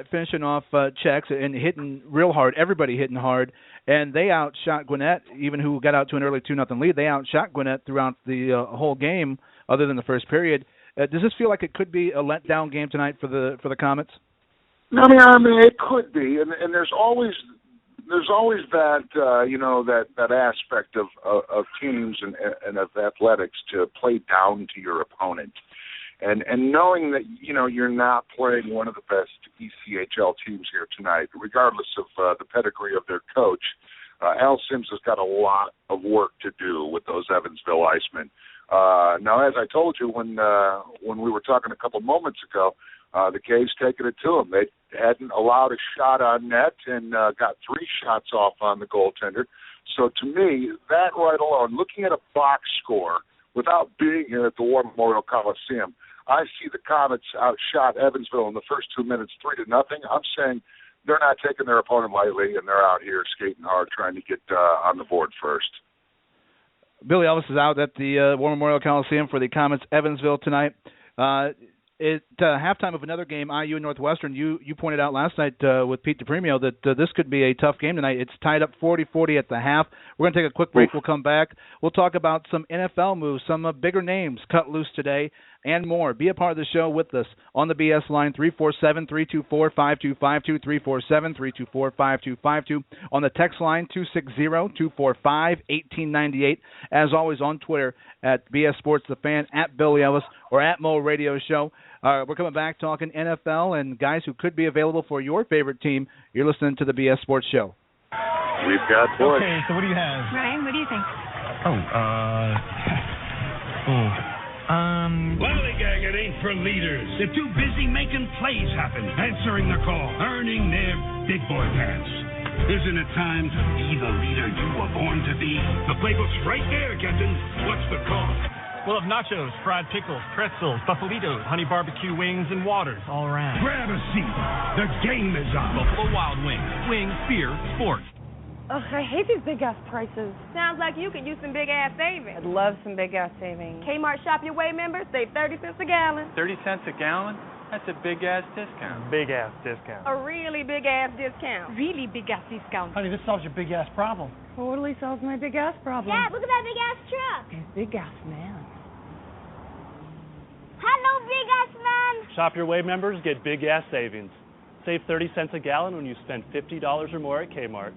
Finishing off checks and hitting real hard, everybody hitting hard, and they outshot Gwinnett, even who got out to an early 2-0 lead. They outshot Gwinnett throughout the whole game, other than the first period. Does this feel like it could be a letdown game tonight for the Comets? I mean, it could be, and there's always that that aspect of teams and of athletics to play down to your opponent. And knowing that, you're not playing one of the best ECHL teams here tonight, regardless of the pedigree of their coach, Al Sims has got a lot of work to do with those Evansville Icemen. Now, as I told you when we were talking a couple moments ago, the K's taking it to them. They hadn't allowed a shot on net and got 3 shots off on the goaltender. So to me, that right alone, looking at a box score without being here at the War Memorial Coliseum, I see the Comets outshot Evansville in the first 2 minutes, 3-0. I'm saying they're not taking their opponent lightly, and they're out here skating hard, trying to get on the board first. Billy Elvis is out at the War Memorial Coliseum for the Comets Evansville tonight. At halftime of another game, IU and Northwestern, you pointed out last night with Pete DePremio that this could be a tough game tonight. It's tied up 40-40 at the half. We're going to take a quick break. We'll come back. We'll talk about some NFL moves, some bigger names cut loose today, and more. Be a part of the show with us on the BS line, 347-324-5252, 347-324-5252. On the text line, 260-245-1898. As always, on Twitter, at BS Sports The Fan, at Billy Ellis, or at Mo Radio Show. We're coming back talking NFL and guys who could be available for your favorite team. You're listening to the BS Sports Show. We've got Bush. Okay, so what do you have? Ryan, what do you think? Lollygagging ain't for leaders. They're too busy making plays happen, answering the call, earning their big boy pants. Isn't it time to be the leader you were born to be? The playbook's right there, Captain. What's the call? We'll have nachos, fried pickles, pretzels, buffalitos, honey barbecue wings, and waters all around. Grab a seat. The game is on. Buffalo Wild Wings. Wings, beer, sports. Ugh, I hate these big-ass prices. Sounds like you could use some big-ass savings. I'd love some big-ass savings. Kmart Shop Your Way members save 30 cents a gallon. 30 cents a gallon? That's a big-ass discount. Big-ass discount. A really big-ass discount. Really big-ass discount. Honey, this solves your big-ass problem. Totally solves my big-ass problem. Dad, look at that big-ass truck. Big-ass man. Hello, big-ass man. Shop Your Way members get big gas savings. Save 30 cents a gallon when you spend $50 or more at Kmart.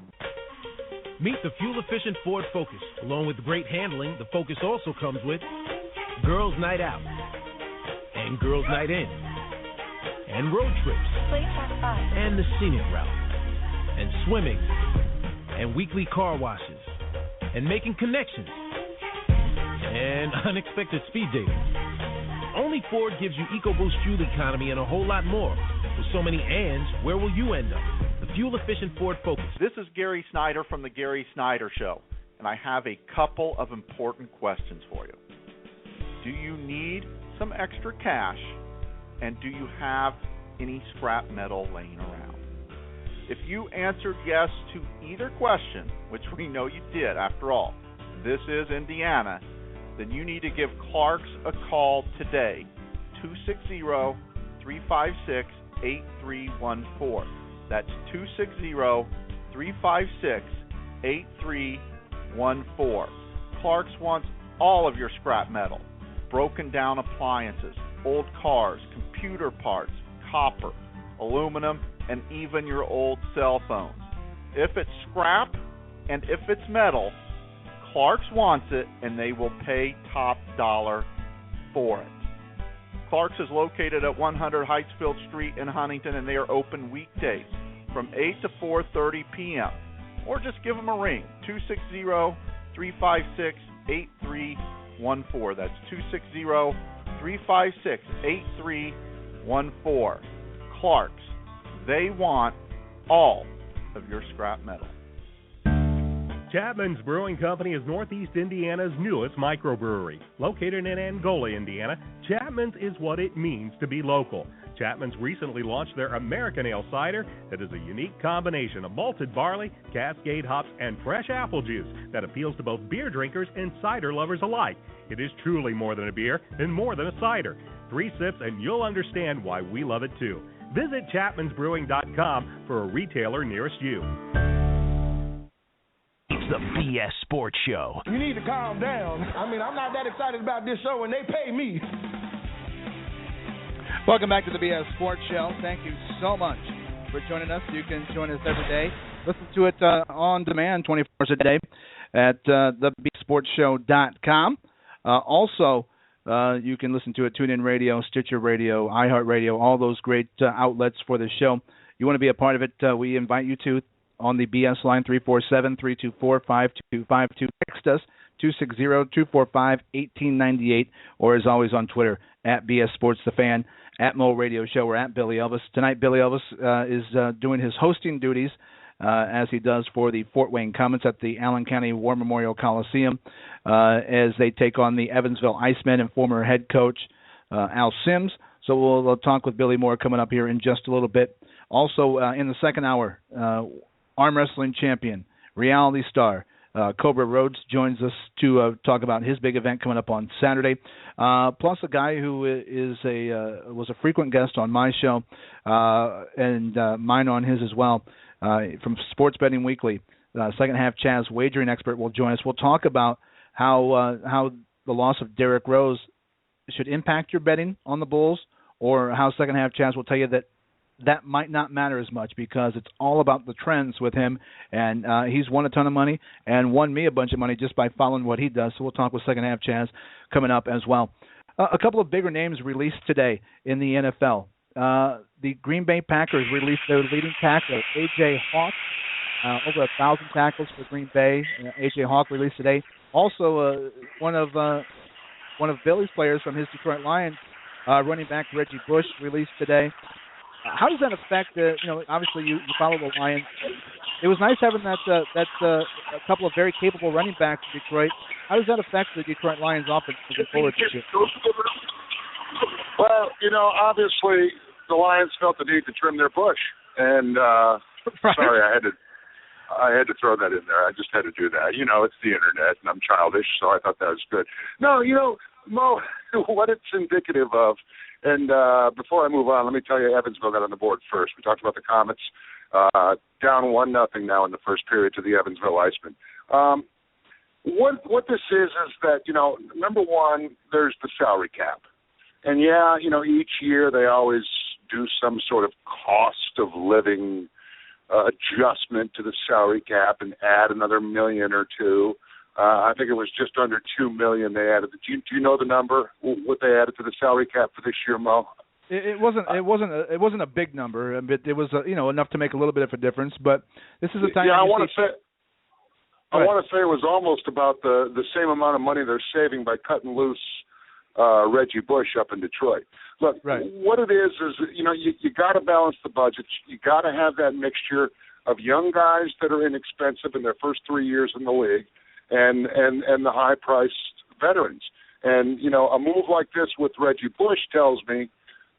Meet the fuel-efficient Ford Focus. Along with great handling, the Focus also comes with Girls Night Out and Girls Night In and road trips and the scenic route and swimming and weekly car washes and making connections and unexpected speed dating. Only Ford gives you EcoBoost fuel economy and a whole lot more. With so many ands, where will you end up? The fuel-efficient Ford Focus. This is Gary Snyder from The Gary Snyder Show, and I have a couple of important questions for you. Do you need some extra cash, and do you have any scrap metal laying around? If you answered yes to either question, which we know you did after all, this is Indiana, then you need to give Clark's a call today, 260-356-8314. That's 260-356-8314. Clark's wants all of your scrap metal, broken down appliances, old cars, computer parts, copper, aluminum, and even your old cell phones. If it's scrap and if it's metal, Clark's wants it, and they will pay top dollar for it. Clark's is located at 100 Heightsfield Street in Huntington, and they are open weekdays from 8 to 4:30 p.m. Or just give them a ring, 260-356-8314. That's 260-356-8314. Clark's, they want all of your scrap metal. Chapman's Brewing Company is Northeast Indiana's newest microbrewery. Located in Angola, Indiana, Chapman's is what it means to be local. Chapman's recently launched their American Ale cider that is a unique combination of malted barley, Cascade hops, and fresh apple juice that appeals to both beer drinkers and cider lovers alike. It is truly more than a beer and more than a cider. 3 sips and you'll understand why we love it too. Visit chapmansbrewing.com for a retailer nearest you. It's the BS Sports Show. You need to calm down. I mean, I'm not that excited about this show, and they pay me. Welcome back to the BS Sports Show. Thank you so much for joining us. You can join us every day. Listen to it on demand 24 hours a day at thebsportshow.com. Also, you can listen to it, TuneIn Radio, Stitcher Radio, iHeartRadio, all those great outlets for the show. You want to be a part of it, we invite you to on the BS line, 347-324-5252. Text us, 260-245-1898, or as always on Twitter, at BS Sports The Fan, at Mo Radio Show, or at Billy Elvis. Tonight, Billy Elvis is doing his hosting duties, as he does for the Fort Wayne Comets at the Allen County War Memorial Coliseum, as they take on the Evansville Icemen and former head coach Al Sims. So we'll talk with Billy Moore coming up here in just a little bit. Also, in the second hour, arm wrestling champion, reality star, Cobra Rhodes joins us to talk about his big event coming up on Saturday. Plus a guy who was a frequent guest on my show and mine on his as well, from Sports Betting Weekly. Second half Chaz, wagering expert, will join us. We'll talk about how the loss of Derrick Rose should impact your betting on the Bulls, or how second half Chaz will tell you that might not matter as much because it's all about the trends with him, and he's won a ton of money and won me a bunch of money just by following what he does. So we'll talk with second half Chaz coming up as well. A couple of bigger names released today in the NFL. The Green Bay Packers released their leading tackler, A.J. Hawk, over 1,000 tackles for Green Bay. A.J. Hawk released today. Also, one of Billy's players from his Detroit Lions, running back Reggie Bush, released today. How does that affect? Obviously you follow the Lions. It was nice having that a couple of very capable running backs in Detroit. How does that affect the Detroit Lions offense moving forward this year? Well, obviously the Lions felt the need to trim their bush, and sorry, I I had to throw that in there. I just had to do that. You know, it's the internet, and I'm childish, so I thought that was good. No, you know, Mo, what it's indicative of, and before I move on, let me tell you, Evansville got on the board first. We talked about the Comets, down 1-0 now in the first period to the Evansville Icemen. What this is that, you know, number one, there's the salary cap. And, yeah, you know, each year they always do some sort of cost of living adjustment to the salary cap and add another $1 million or $2 million. I think it was just under $2 million they added. Do you know the number? What they added to the salary cap for this year, Mo? It wasn't a big number, but it was you know, enough to make a little bit of a difference. But this is a time. Yeah, I want to say it was almost about the same amount of money they're saving by cutting loose Reggie Bush up in Detroit. Look, what it is you know, you got to balance the budget. You got to have that mixture of young guys that are inexpensive in their first 3 years in the league, and the high-priced veterans. And, you know, a move like this with Reggie Bush tells me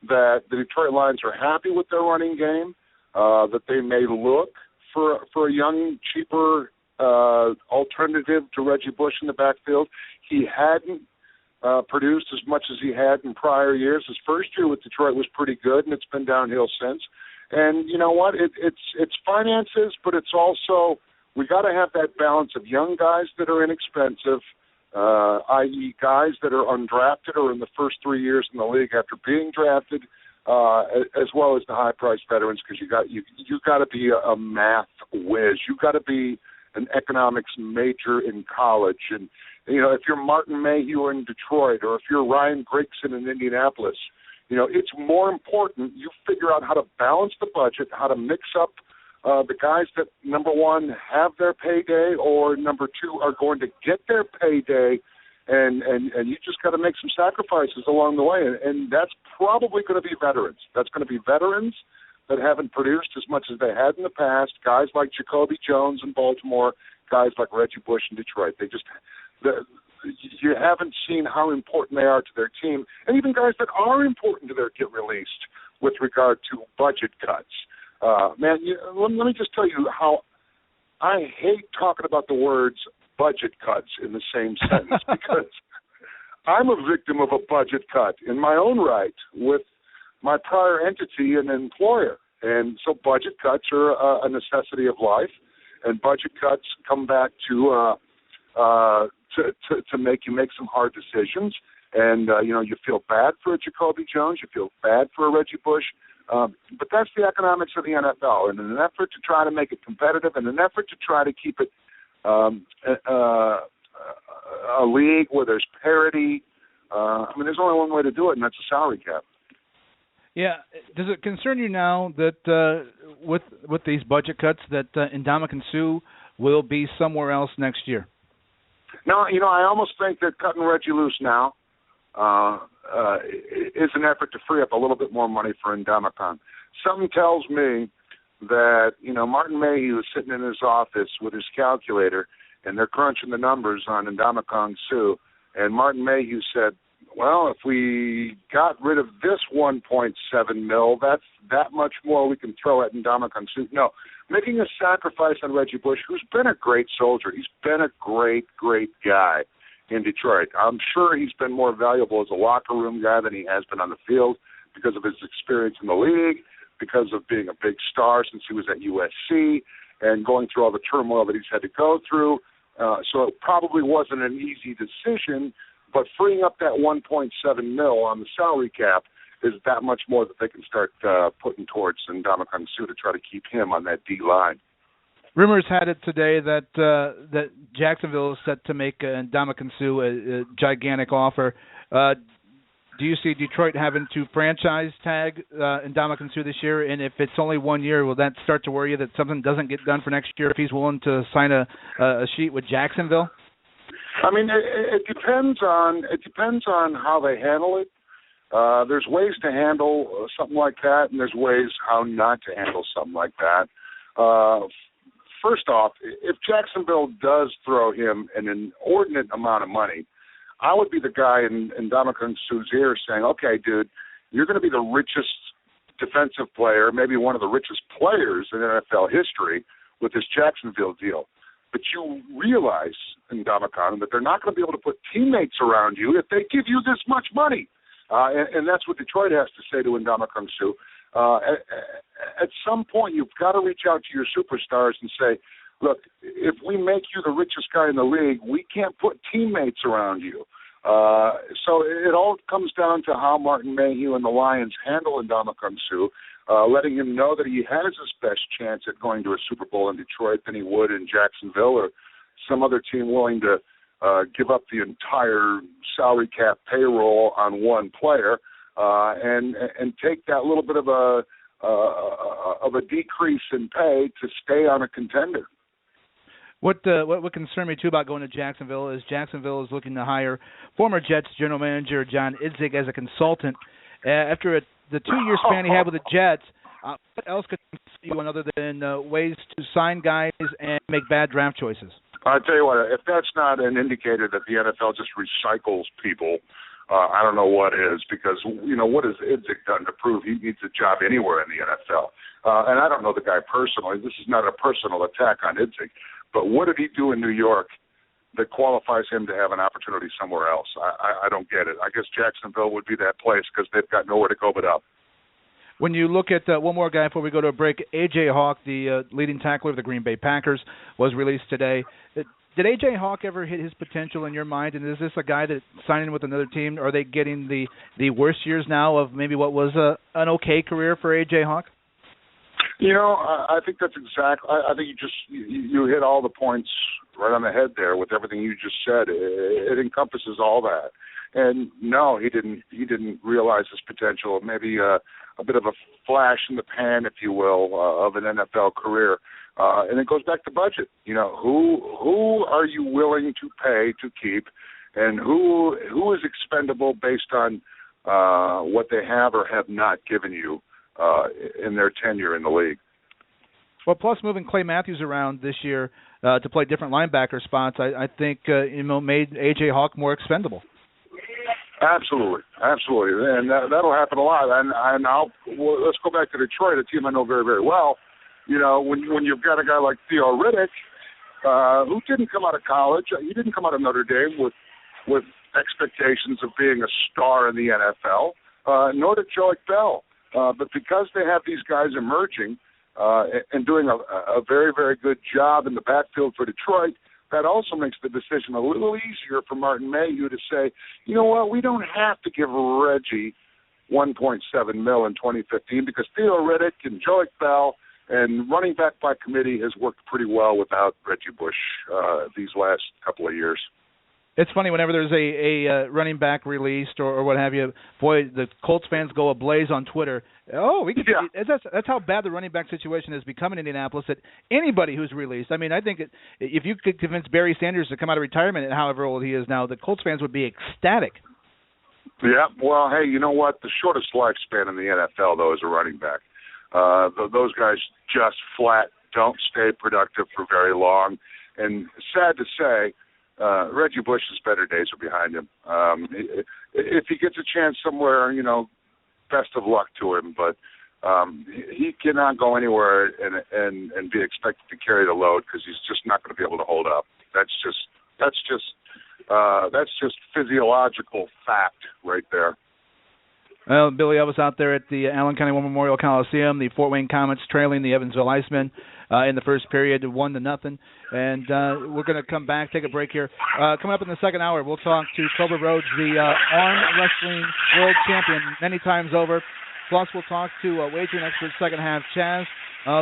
that the Detroit Lions are happy with their running game, that they may look for a young, cheaper alternative to Reggie Bush in the backfield. He hadn't produced as much as he had in prior years. His first year with Detroit was pretty good, and it's been downhill since. And you know what? It's finances, but it's also we got to have that balance of young guys that are inexpensive, i.e. guys that are undrafted or in the first 3 years in the league after being drafted, as well as the high-priced veterans, because you got to be a math whiz. You got to be an economics major in college. And, you know, if you're Martin Mayhew in Detroit or if you're Ryan Grigson in Indianapolis, you know, it's more important you figure out how to balance the budget, how to mix up the guys that, number one, have their payday, or number two, are going to get their payday, and you just got to make some sacrifices along the way. And that's probably going to be veterans. That's going to be veterans that haven't produced as much as they had in the past, guys like Jacoby Jones in Baltimore, guys like Reggie Bush in Detroit. You haven't seen how important they are to their team, and even guys that are important to their get released with regard to budget cuts. Man, let me just tell you how I hate talking about the words budget cuts in the same sentence because I'm a victim of a budget cut in my own right with my prior entity and employer. And so budget cuts are a necessity of life, and budget cuts come back to make you make some hard decisions. And, you know, you feel bad for a Jacoby Jones, you feel bad for a Reggie Bush, but that's the economics of the NFL. And in an effort to try to make it competitive, in an effort to try to keep it a league where there's parity, I mean, there's only one way to do it, and that's a salary cap. Yeah. Does it concern you now that with these budget cuts that Ndamukong Suh will be somewhere else next year? No, you know, I almost think that cutting Reggie loose now is an effort to free up a little bit more money for Ndamukong. Something tells me that, you know, Martin Mayhew is sitting in his office with his calculator, and they're crunching the numbers on Ndamukong Suh, and Martin Mayhew said, well, if we got rid of this $1.7 million, that's that much more we can throw at Ndamukong Suh. No, making a sacrifice on Reggie Bush, who's been a great soldier. He's been a great, great guy in Detroit. I'm sure he's been more valuable as a locker room guy than he has been on the field because of his experience in the league, because of being a big star since he was at USC and going through all the turmoil that he's had to go through. So it probably wasn't an easy decision, but freeing up that $1.7 million on the salary cap is that much more that they can start putting towards Ndamukong Suh to try to keep him on that D line. Rumors had it today that that Jacksonville is set to make Ndamukong Suh a gigantic offer. Do you see Detroit having to franchise tag Ndamukong Suh this year? And if it's only 1 year, will that start to worry you that something doesn't get done for next year if he's willing to sign a sheet with Jacksonville? I mean, it depends on how they handle it. There's ways to handle something like that, and there's ways how not to handle something like that. First off, if Jacksonville does throw him an inordinate amount of money, I would be the guy in Ndamukong Suh's ear saying, okay, dude, you're going to be the richest defensive player, maybe one of the richest players in NFL history. with this Jacksonville deal. But you realize, Ndamukong, that they're not going to be able to put teammates around you if they give you this much money. And that's what Detroit has to say to Ndamukong Suh. At some point, you've got to reach out to your superstars and say, look, if we make you the richest guy in the league, we can't put teammates around you. So it all comes down to how Martin Mayhew and the Lions handle Ndamukong Suh, letting him know that he has his best chance at going to a Super Bowl in Detroit than he would in Jacksonville or some other team willing to give up the entire salary cap payroll on one player and take that little bit of a decrease in pay to stay on a contender. What concerned me, too, about going to Jacksonville is Jacksonville is looking to hire former Jets general manager John Idzik as a consultant. After the 2-year span he had with the Jets, what else could you do other than ways to sign guys and make bad draft choices? I'll tell you what, if that's not an indicator that the NFL just recycles people, I don't know what is, because, what has Idzik done to prove he needs a job anywhere in the NFL? And I don't know the guy personally. This is not a personal attack on Idzik. But what did he do in New York that qualifies him to have an opportunity somewhere else? I don't get it. I guess Jacksonville would be that place because they've got nowhere to go but up. When you look at one more guy before we go to a break, A.J. Hawk, the leading tackler of the Green Bay Packers, was released today. Did A.J. Hawk ever hit his potential in your mind? And is this a guy that's signing with another team? Are they getting the worst years now of maybe what was an okay career for A.J. Hawk? I think that's exactly. I think you hit all the points right on the head there with everything you just said. It encompasses all that. And no, he didn't realize his potential. Maybe a bit of a flash in the pan, if you will, of an NFL career. And it goes back to budget. Who are you willing to pay to keep, and who is expendable based on what they have or have not given you in their tenure in the league. Well, plus moving Clay Matthews around this year to play different linebacker spots, I think made A.J. Hawk more expendable. Absolutely, and that'll happen a lot. And let's go back to Detroit, a team I know very, very well. When you've got a guy like Theo Riddick, who didn't come out of college, he didn't come out of Notre Dame with expectations of being a star in the NFL, nor did Joique Bell. But because they have these guys emerging and doing a very, very good job in the backfield for Detroit, that also makes the decision a little easier for Martin Mayhew to say, you know what, we don't have to give Reggie $1.7 million in 2015 because Theo Riddick and Joique Bell and running back by committee has worked pretty well without Reggie Bush these last couple of years. It's funny, whenever there's a running back released or what have you, boy, the Colts fans go ablaze on Twitter. Oh, that's how bad the running back situation has become in Indianapolis, that anybody who's released, I think if you could convince Barry Sanders to come out of retirement at however old he is now, the Colts fans would be ecstatic. Yeah, well, hey, you know what? The shortest lifespan in the NFL, though, is a running back. Those guys just flat don't stay productive for very long. And sad to say, Reggie Bush's better days are behind him. If he gets a chance somewhere, best of luck to him. But he cannot go anywhere and be expected to carry the load because he's just not going to be able to hold up. That's just physiological fact right there. Well, Billy Elvis out there at the Allen County War Memorial Coliseum. The Fort Wayne Comets trailing the Evansville Icemen in the first period, 1-0. And we're going to come back, take a break here. Coming up in the second hour, we'll talk to Cobra Rhodes, the arm wrestling world champion many times over. Plus, we'll talk to wagering expert second half Chaz.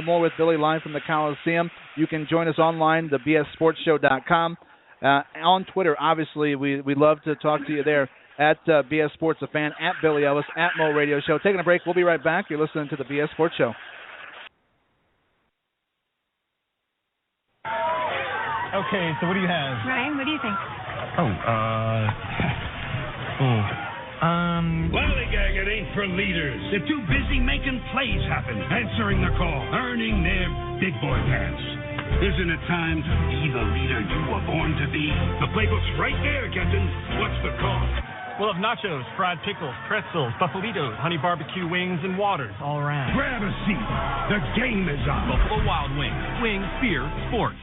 More with Billy live from the Coliseum. You can join us online, thebsportshow.com. On Twitter, obviously, we love to talk to you there. At BS Sports, a fan, at Billy Elvis, at Mo Radio Show. Taking a break. We'll be right back. You're listening to the BS Sports Show. Okay, so what do you have? Ryan, what do you think? Lollygagging ain't for leaders. They're too busy making plays happen, answering the call, earning their big boy pants. Isn't it time to be the leader you were born to be? The playbook's right there, Captain. What's the call? We'll have nachos, fried pickles, pretzels, buffalitos, honey barbecue wings, and waters all around. Grab a seat. The game is on. Buffalo Wild Wings. Wings, beer, sports.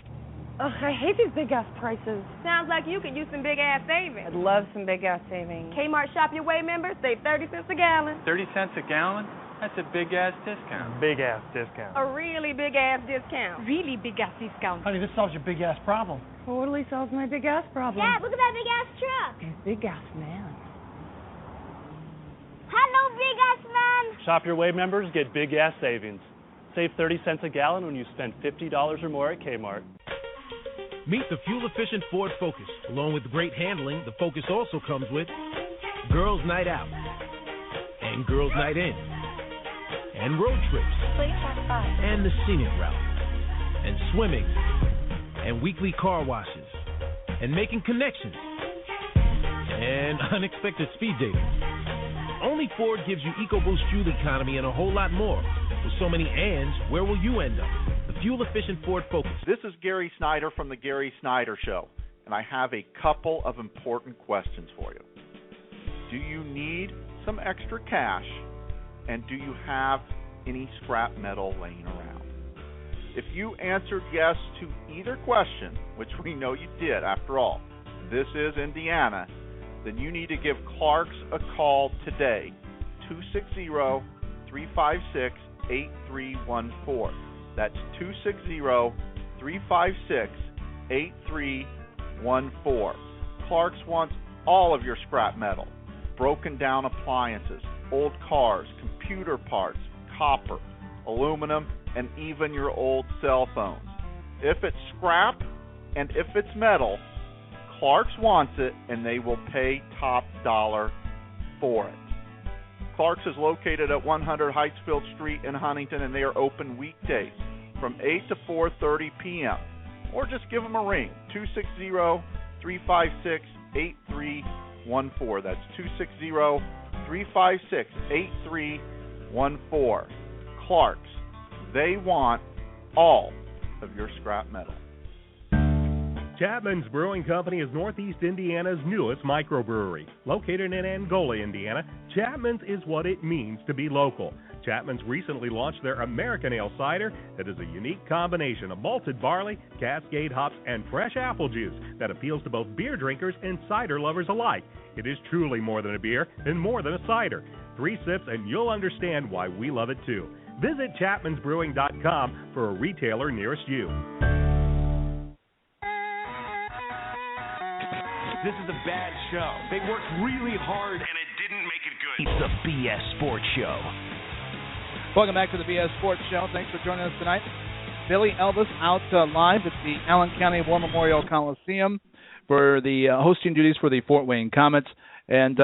Ugh, I hate these big ass prices. Sounds like you could use some big ass savings. I'd love some big ass savings. Kmart Shop Your Way members save 30 cents a gallon. 30 cents a gallon? That's a big ass discount. Big ass discount. A really big ass discount. Really big ass discount. Honey, this solves your big ass problem. Totally solves my big ass problem. Dad, look at that big ass truck. Big ass man. Hello, big ass man. Shop Your Way members get big ass savings. Save 30 cents a gallon when you spend $50 or more at Kmart. Meet the fuel-efficient Ford Focus. Along with great handling, the Focus also comes with Girls Night Out and Girls Night In and road trips and the scenic route and swimming and weekly car washes and making connections and unexpected speed dating. Only Ford gives you EcoBoost fuel economy and a whole lot more. With so many ands, where will you end up? The fuel-efficient Ford Focus. This is Gary Snyder from The Gary Snyder Show, and I have a couple of important questions for you. Do you need some extra cash, and do you have any scrap metal laying around? If you answered yes to either question, which we know you did after all, this is Indiana, then you need to give Clark's a call today, 260-356-8314. That's 260-356-8314. Clark's wants all of your scrap metal, broken down appliances, old cars, computer parts, copper, aluminum, and even your old cell phones. If it's scrap and if it's metal, Clark's wants it, and they will pay top dollar for it. Clark's is located at 100 Heightsfield Street in Huntington, and they are open weekdays from 8 to 4:30 p.m. Or just give them a ring, 260-356-8314. That's 260-356-8314. Clark's, they want all of your scrap metal. Chapman's Brewing Company is Northeast Indiana's newest microbrewery. Located in Angola, Indiana, Chapman's is what it means to be local. Chapman's recently launched their American Ale cider that is a unique combination of malted barley, Cascade hops, and fresh apple juice that appeals to both beer drinkers and cider lovers alike. It is truly more than a beer and more than a cider. 3 sips and you'll understand why we love it too. Visit chapmansbrewing.com for a retailer nearest you. This is a bad show. They worked really hard, and it didn't make it good. It's the BS Sports Show. Welcome back to the BS Sports Show. Thanks for joining us tonight. Billy Elvis out live at the Allen County War Memorial Coliseum for the hosting duties for the Fort Wayne Comets. And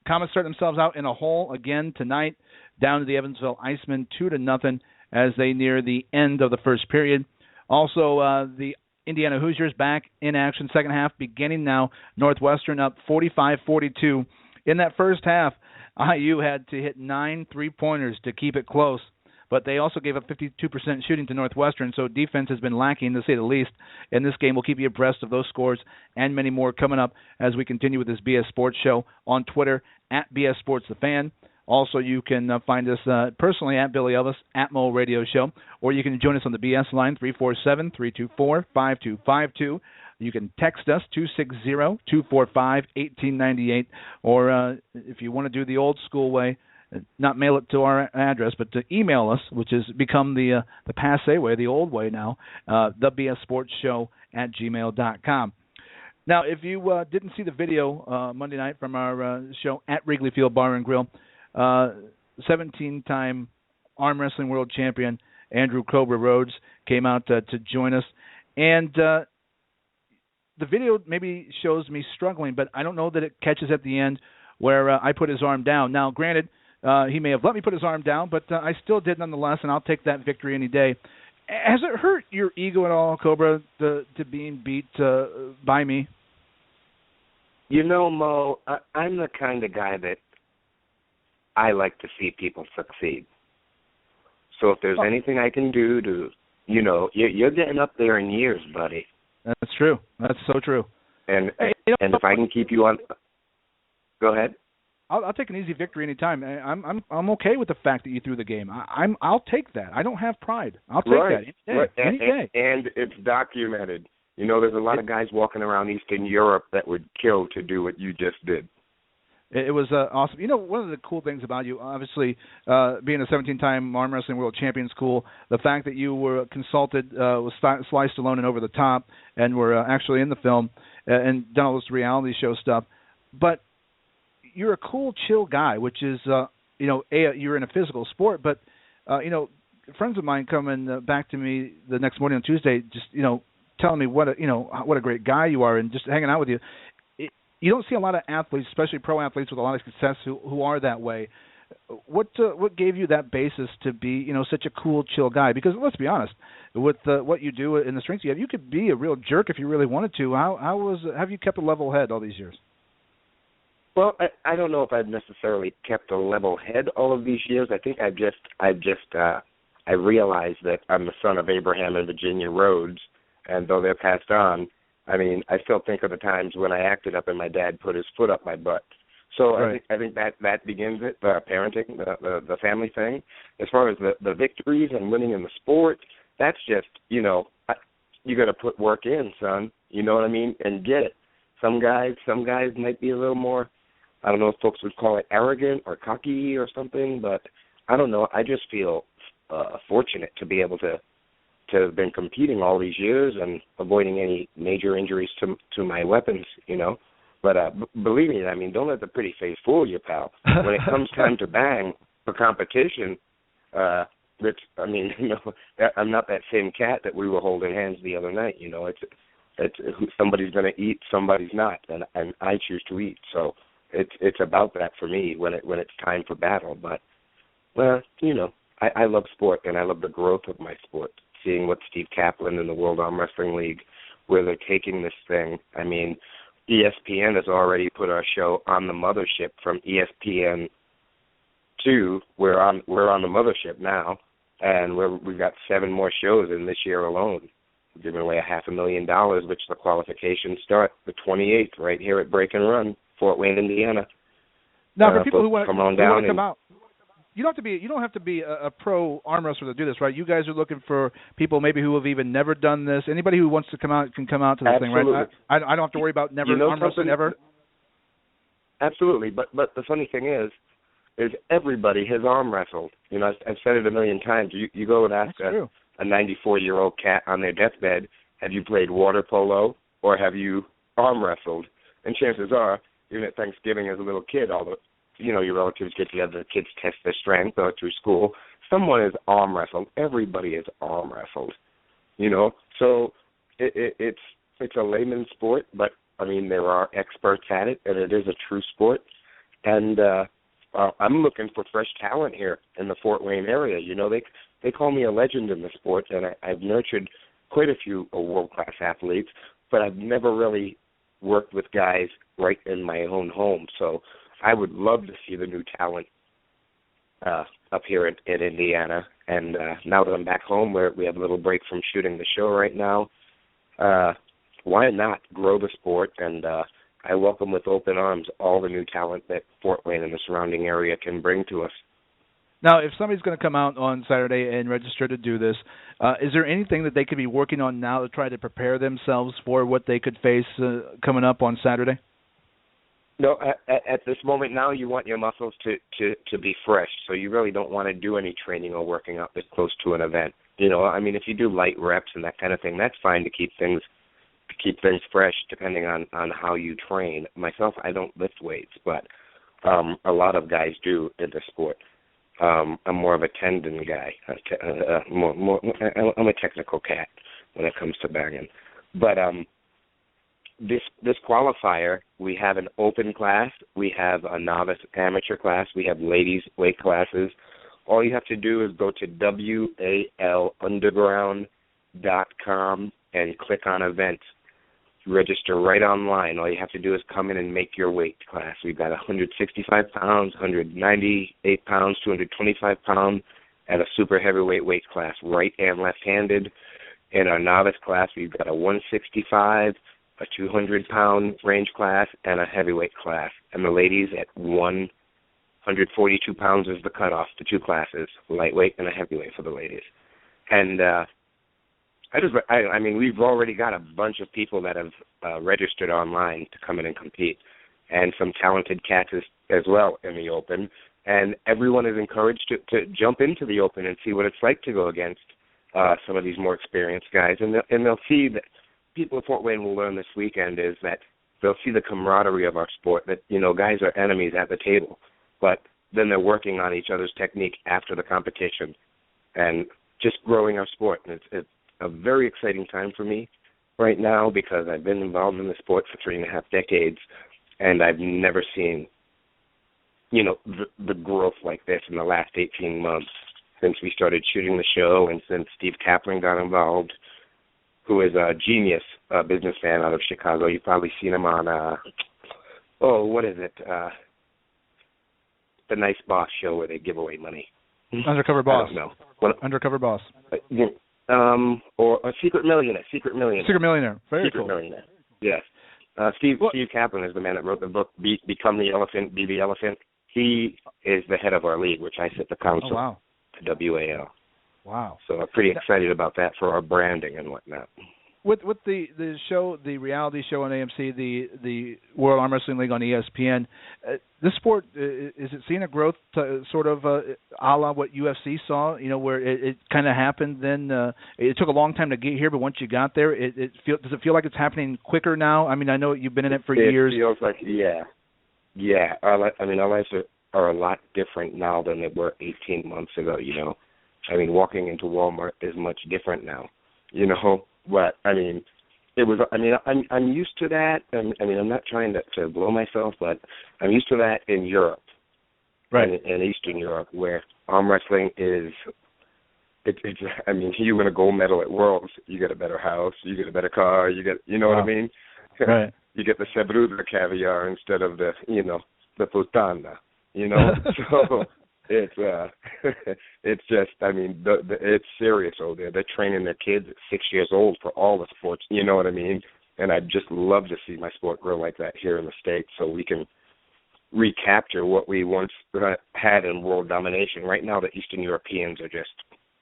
Comets start themselves out in a hole again tonight, down to the Evansville Icemen 2-0 as they near the end of the first period. Also, the Indiana Hoosiers back in action, second half beginning now. Northwestern up 45-42. In that first half, IU had to hit 9 3-pointers to keep it close, but they also gave up 52% shooting to Northwestern, so defense has been lacking, to say the least, in this game. We'll keep you abreast of those scores and many more coming up as we continue with this BS Sports Show on Twitter, at BS Sports The Fan. Also, you can find us personally at Billy Elvis, at Mo Radio Show, or you can join us on the BS line, 347-324-5252. You can text us, 260-245-1898, or if you want to do the old school way, not mail it to our address, but to email us, which has become the passé way, the old way now, thebssportsshow@gmail.com. Now, if you didn't see the video Monday night from our show at Wrigley Field Bar and Grill, 17-time arm wrestling world champion Andrew Cobra Rhodes came out to join us. And the video maybe shows me struggling, but I don't know that it catches at the end where I put his arm down. Now, granted, he may have let me put his arm down, but I still did nonetheless, and I'll take that victory any day. Has it hurt your ego at all, Cobra, to being beat by me? You know, Mo, I'm the kind of guy that I like to see people succeed. So if there's anything I can do to, you're getting up there in years, buddy. That's true. That's so true. And if I can keep you on, Go ahead. I'll take an easy victory anytime. I'm okay with the fact that you threw the game. I'll take that. I don't have pride. I'll take that any day. And it's documented. You know, there's a lot of guys walking around Eastern Europe that would kill to do what you just did. It was awesome. You know, one of the cool things about you, obviously, being a 17-time arm wrestling world champion is cool. The fact that you were consulted with Sly Stallone and Over the Top and were actually in the film and done all this reality show stuff. But you're a cool, chill guy, which is, you're in a physical sport. But, friends of mine coming back to me the next morning on Tuesday, just, telling me what a great guy you are and just hanging out with you. You don't see a lot of athletes, especially pro athletes with a lot of success, who are that way. What gave you that basis to be, such a cool, chill guy? Because let's be honest, with what you do and the strengths you have, you could be a real jerk if you really wanted to. Have you kept a level head all these years? Well, I don't know if I've necessarily kept a level head all of these years. I think I realized that I'm the son of Abraham and Virginia Rhodes, and though they're passed on, I mean, I still think of the times when I acted up and my dad put his foot up my butt. So right. I think that begins it, the parenting, the family thing. As far as the victories and winning in the sport, that's just, you got to put work in, son. You know what I mean? And get it. Some guys might be a little more, I don't know if folks would call it arrogant or cocky or something, but I don't know. I just feel fortunate to be able to have been competing all these years and avoiding any major injuries to my weapons, But believe me, I mean, don't let the pretty face fool you, pal. When it comes time to bang for competition, I'm not that same cat that we were holding hands the other night. It's somebody's going to eat, somebody's not, and I choose to eat. So it's about that for me when it's time for battle. But I love sport and I love the growth of my sport. Seeing what Steve Kaplan and the World Arm Wrestling League, where they're taking this thing. I mean, ESPN has already put our show on the mothership from ESPN 2. We're on the mothership now, and we've got 7 more shows in this year alone. We're giving away $500,000, which the qualifications start the 28th right here at Break and Run, Fort Wayne, Indiana. Now, for people who want to come out, you don't have to be a pro arm wrestler to do this, right? You guys are looking for people maybe who have even never done this. Anybody who wants to come out can come out to this thing, right? I don't have to worry about never arm wrestling ever. Absolutely, but the funny thing is everybody has arm wrestled. I've said it a million times. You go and ask a 94-year-old cat on their deathbed, have you played water polo or have you arm wrestled? And chances are, even at Thanksgiving as a little kid, your relatives get together, the kids test their strength through school. Someone is arm wrestled. Everybody is arm wrestled. So it's a layman's sport, but I mean there are experts at it, and it is a true sport. And I'm looking for fresh talent here in the Fort Wayne area. They call me a legend in the sport, and I've nurtured quite a few world-class athletes, but I've never really worked with guys right in my own home. So I would love to see the new talent up here in Indiana. And now that I'm back home, where we have a little break from shooting the show right now, why not grow the sport? And I welcome with open arms all the new talent that Fort Wayne and the surrounding area can bring to us. Now, if somebody's going to come out on Saturday and register to do this, is there anything that they could be working on now to try to prepare themselves for what they could face coming up on Saturday? No, at this moment now, you want your muscles to be fresh, so you really don't want to do any training or working out this close to an event. If you do light reps and that kind of thing, that's fine to keep things fresh, depending on how you train. Myself, I don't lift weights, but a lot of guys do in the sport. I'm more of a tendon guy. I'm a technical cat when it comes to banging, but This qualifier, we have an open class, we have a novice amateur class, we have ladies weight classes. All you have to do is go to walunderground.com and click on events. Register right online. All you have to do is come in and make your weight class. We've got 165 pounds, 198 pounds, 225 pounds, and a super heavyweight weight class, right and left-handed. In our novice class, we've got a 165, a 200-pound range class, and a heavyweight class. and the ladies at 142 pounds is the cutoff, the two classes, lightweight and a heavyweight for the ladies. And I mean, we've already got a bunch of people that have registered online to come in and compete, and some talented cats as well in the Open. And everyone is encouraged to jump into the Open and see what it's like to go against some of these more experienced guys. And they'll see that people at Fort Wayne will learn this weekend is that they'll see the camaraderie of our sport, that, you know, guys are enemies at the table, but then they're working on each other's technique after the competition and just growing our sport. And it's a very exciting time for me right now because I've been involved in the sport for 3.5 decades, and I've never seen, you know, the growth like this in the last 18 months since we started shooting the show and since Steve Kaplan got involved, who is a genius businessman out of Chicago. You've probably seen him on, what is it? The Nice Boss show where they give away money. Undercover Boss. I don't know. Undercover Boss. Or a Secret Millionaire. Secret Millionaire. Very cool. Millionaire. Yes. Steve Kaplan is the man that wrote the book, Become the Elephant, Be the Elephant. He is the head of our league, which I sit the council to WAL. Wow. So I'm pretty excited about that for our branding and whatnot. With the show, the reality show on AMC, the World Arm Wrestling League on ESPN, this sport, is it seeing a growth sort of a la what UFC saw, you know, where it kind of happened then? It took a long time to get here, but once you got there, does it feel like it's happening quicker now? I mean, I know you've been in it for years. It feels like, yeah. Our lives are a lot different now than they were 18 months ago, you know. I mean, walking into Walmart is much different now, you know. But I mean, I'm used to that. I mean, I'm not trying to blow myself, but I'm used to that in Europe, right? In Eastern Europe, where arm wrestling is. I mean, you win a gold medal at Worlds, you get a better house, you get a better car, you know what I mean? Right. You get the Sebruda caviar instead of the putana, you know. So. It's just, I mean, it's serious over there. They're training their kids at 6 years old for all the sports, you know what I mean? And I'd just love to see my sport grow like that here in the States so we can recapture what we once had in world domination. Right now, the Eastern Europeans are just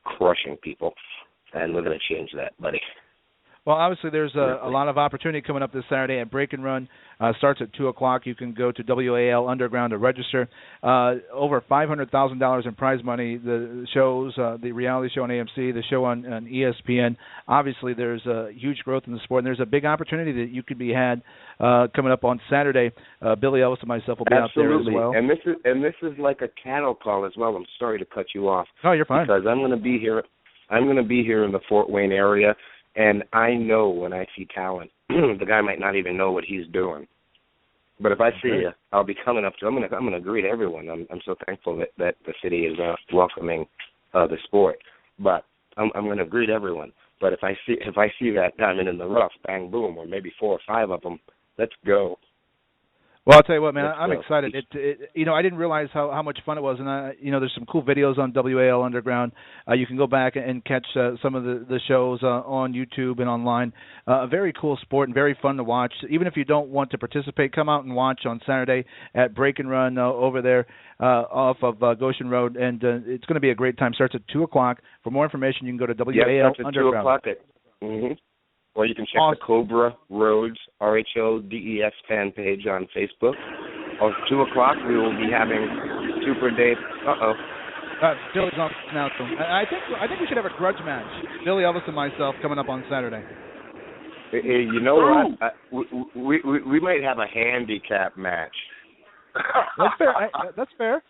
crushing people, and we're going to change that, buddy. Well, obviously, there's a lot of opportunity coming up this Saturday at Break and Run. Starts at 2 o'clock. You can go to WAL Underground to register. Over $500,000 in prize money. The shows, the reality show on AMC, the show on ESPN. Obviously, there's a huge growth in the sport, and there's a big opportunity that you could be had coming up on Saturday. Billy Ellis and myself will be out there as well. And this is like a cattle call as well. I'm sorry to cut you off. Oh, you're fine. Because I'm going to be here. I'm going to be here in the Fort Wayne area. And I know when I see talent, the guy might not even know what he's doing. But if I see you, I'll be coming up to. I'm going to greet everyone. I'm so thankful that the city is welcoming the sport. But I'm going to greet everyone. But if I see that diamond in the rough, bang boom, or maybe 4 or 5 of them, let's go. Well, I'll tell you what, man, I'm excited. You know, I didn't realize how much fun it was, and you know, there's some cool videos on WAL Underground. You can go back and catch some of the shows on YouTube and online. A very cool sport and very fun to watch. Even if you don't want to participate, come out and watch on Saturday at Break and Run over there off of Goshen Road, and it's going to be a great time. Starts at 2 o'clock. For more information, you can go to WAL Underground. 2 o'clock. Or you can check the Cobra Roads, RHODES fan page on Facebook. At 2 o'clock, we will be having Super Dave. Billy's on now, too. I think we should have a grudge match. Billy Elvis and myself coming up on Saturday. Hey, you know what? We might have a handicap match. That's fair.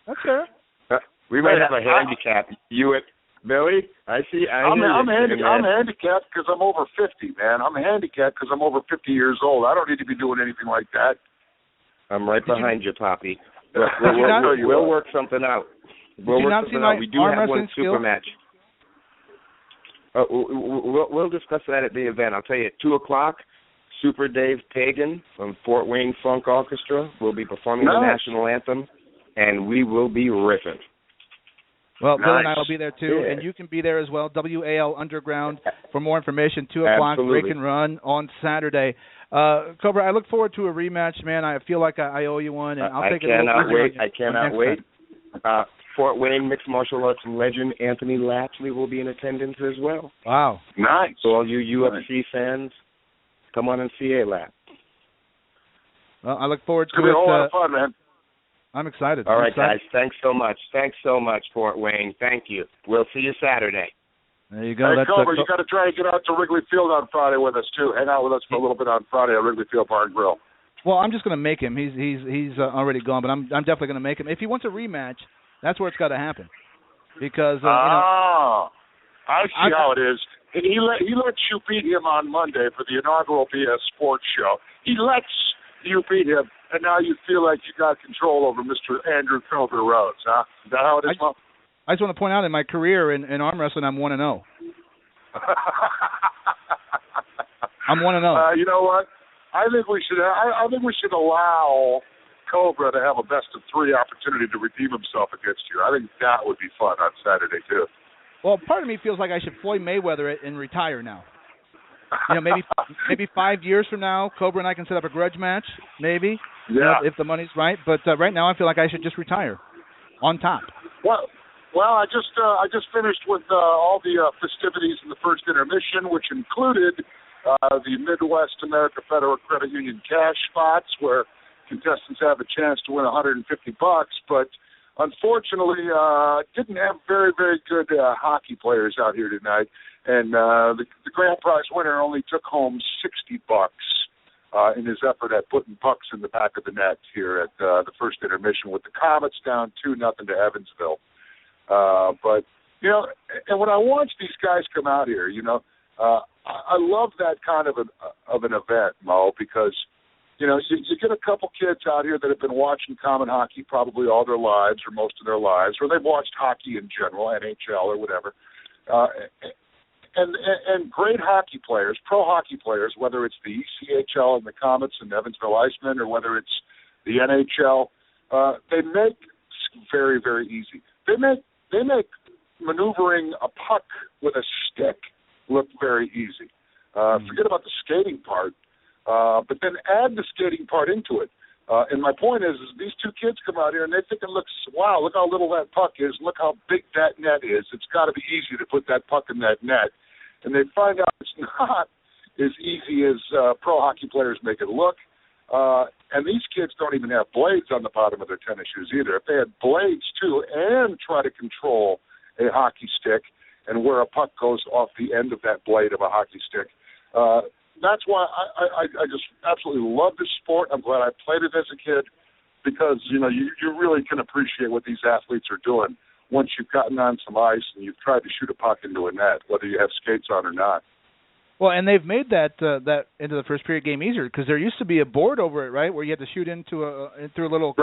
We might have a handicap. You and Billy, I'm handicapped because I'm over 50, man. I'm handicapped because I'm over 50 years old. I don't need to be doing anything like that. I'm right behind you, Poppy. We'll work something out. We do have one super match. We'll discuss that at the event. I'll tell you, at 2 o'clock, Super Dave Pagan from Fort Wayne Funk Orchestra will be performing the national anthem, and we will be riffing. Well, Bill and I will be there, too, and you can be there as well. WAL Underground. For more information, 2 o'clock, Break and Run on Saturday. Cobra, I look forward to a rematch, man. I feel like I owe you one, and I'll take it. I cannot wait. Fort Wayne mixed martial arts legend Anthony Latchley will be in attendance as well. Wow. Nice. So all you UFC fans, come on and see A-Lap. Well, I look forward to it. It's going to be a whole lot of fun, man. I'm excited. All right, guys. Thanks so much. Thanks so much, Fort Wayne. Thank you. We'll see you Saturday. There you go. Hey, Cobra, you got to try to get out to Wrigley Field on Friday with us, too. Hang out with us for a little bit on Friday at Wrigley Field Bar and Grill. Well, I'm just going to make him. He's already gone, but I'm definitely going to make him. If he wants a rematch, that's where it's got to happen. Because I see how it is. He lets you beat him on Monday for the inaugural BS Sports Show. He lets you beat him, and now you feel like you got control over Mr. Andrew Cobra Rhodes, huh? Is that how it is, Mo? I just want to point out in my career in arm wrestling, I'm 1-0. I'm 1-0. You know what? I think we should allow Cobra to have a best of 3 opportunity to redeem himself against you. I think that would be fun on Saturday too. Well, part of me feels like I should Floyd Mayweather it and retire now. You know, maybe 5 years from now, Cobra and I can set up a grudge match, maybe. Yeah. You know, if the money's right. But right now, I feel like I should just retire on top. Well, I just finished with all the festivities in the first intermission, which included the Midwest America Federal Credit Union cash spots, where contestants have a chance to win $150. But unfortunately, didn't have very, very good hockey players out here tonight, and the grand prize winner only took home $60 in his effort at putting pucks in the back of the net here at the first intermission, with the Comets down 2-0 to Evansville. But you know, and when I watch these guys come out here, you know, I love that kind of an event, Mo, because you know, you get a couple kids out here that have been watching common hockey probably all their lives or most of their lives, or they've watched hockey in general, NHL or whatever, and great hockey players, pro hockey players, whether it's the ECHL and the Comets and Evansville Icemen, or whether it's the NHL, they make very, very easy. They make maneuvering a puck with a stick look very easy. Forget about the skating part, but then add the skating part into it. And my point is these two kids come out here and they think it looks, wow, look how little that puck is, look how big that net is. It's got to be easy to put that puck in that net. And they find out it's not as easy as pro hockey players make it look. And these kids don't even have blades on the bottom of their tennis shoes either. If they had blades too and try to control a hockey stick and where a puck goes off the end of that blade of a hockey stick, that's why I just absolutely love this sport. I'm glad I played it as a kid, because you know you really can appreciate what these athletes are doing once you've gotten on some ice and you've tried to shoot a puck into a net, whether you have skates on or not. Well, and they've made that into the first period game easier, because there used to be a board over it, right, where you had to shoot into a little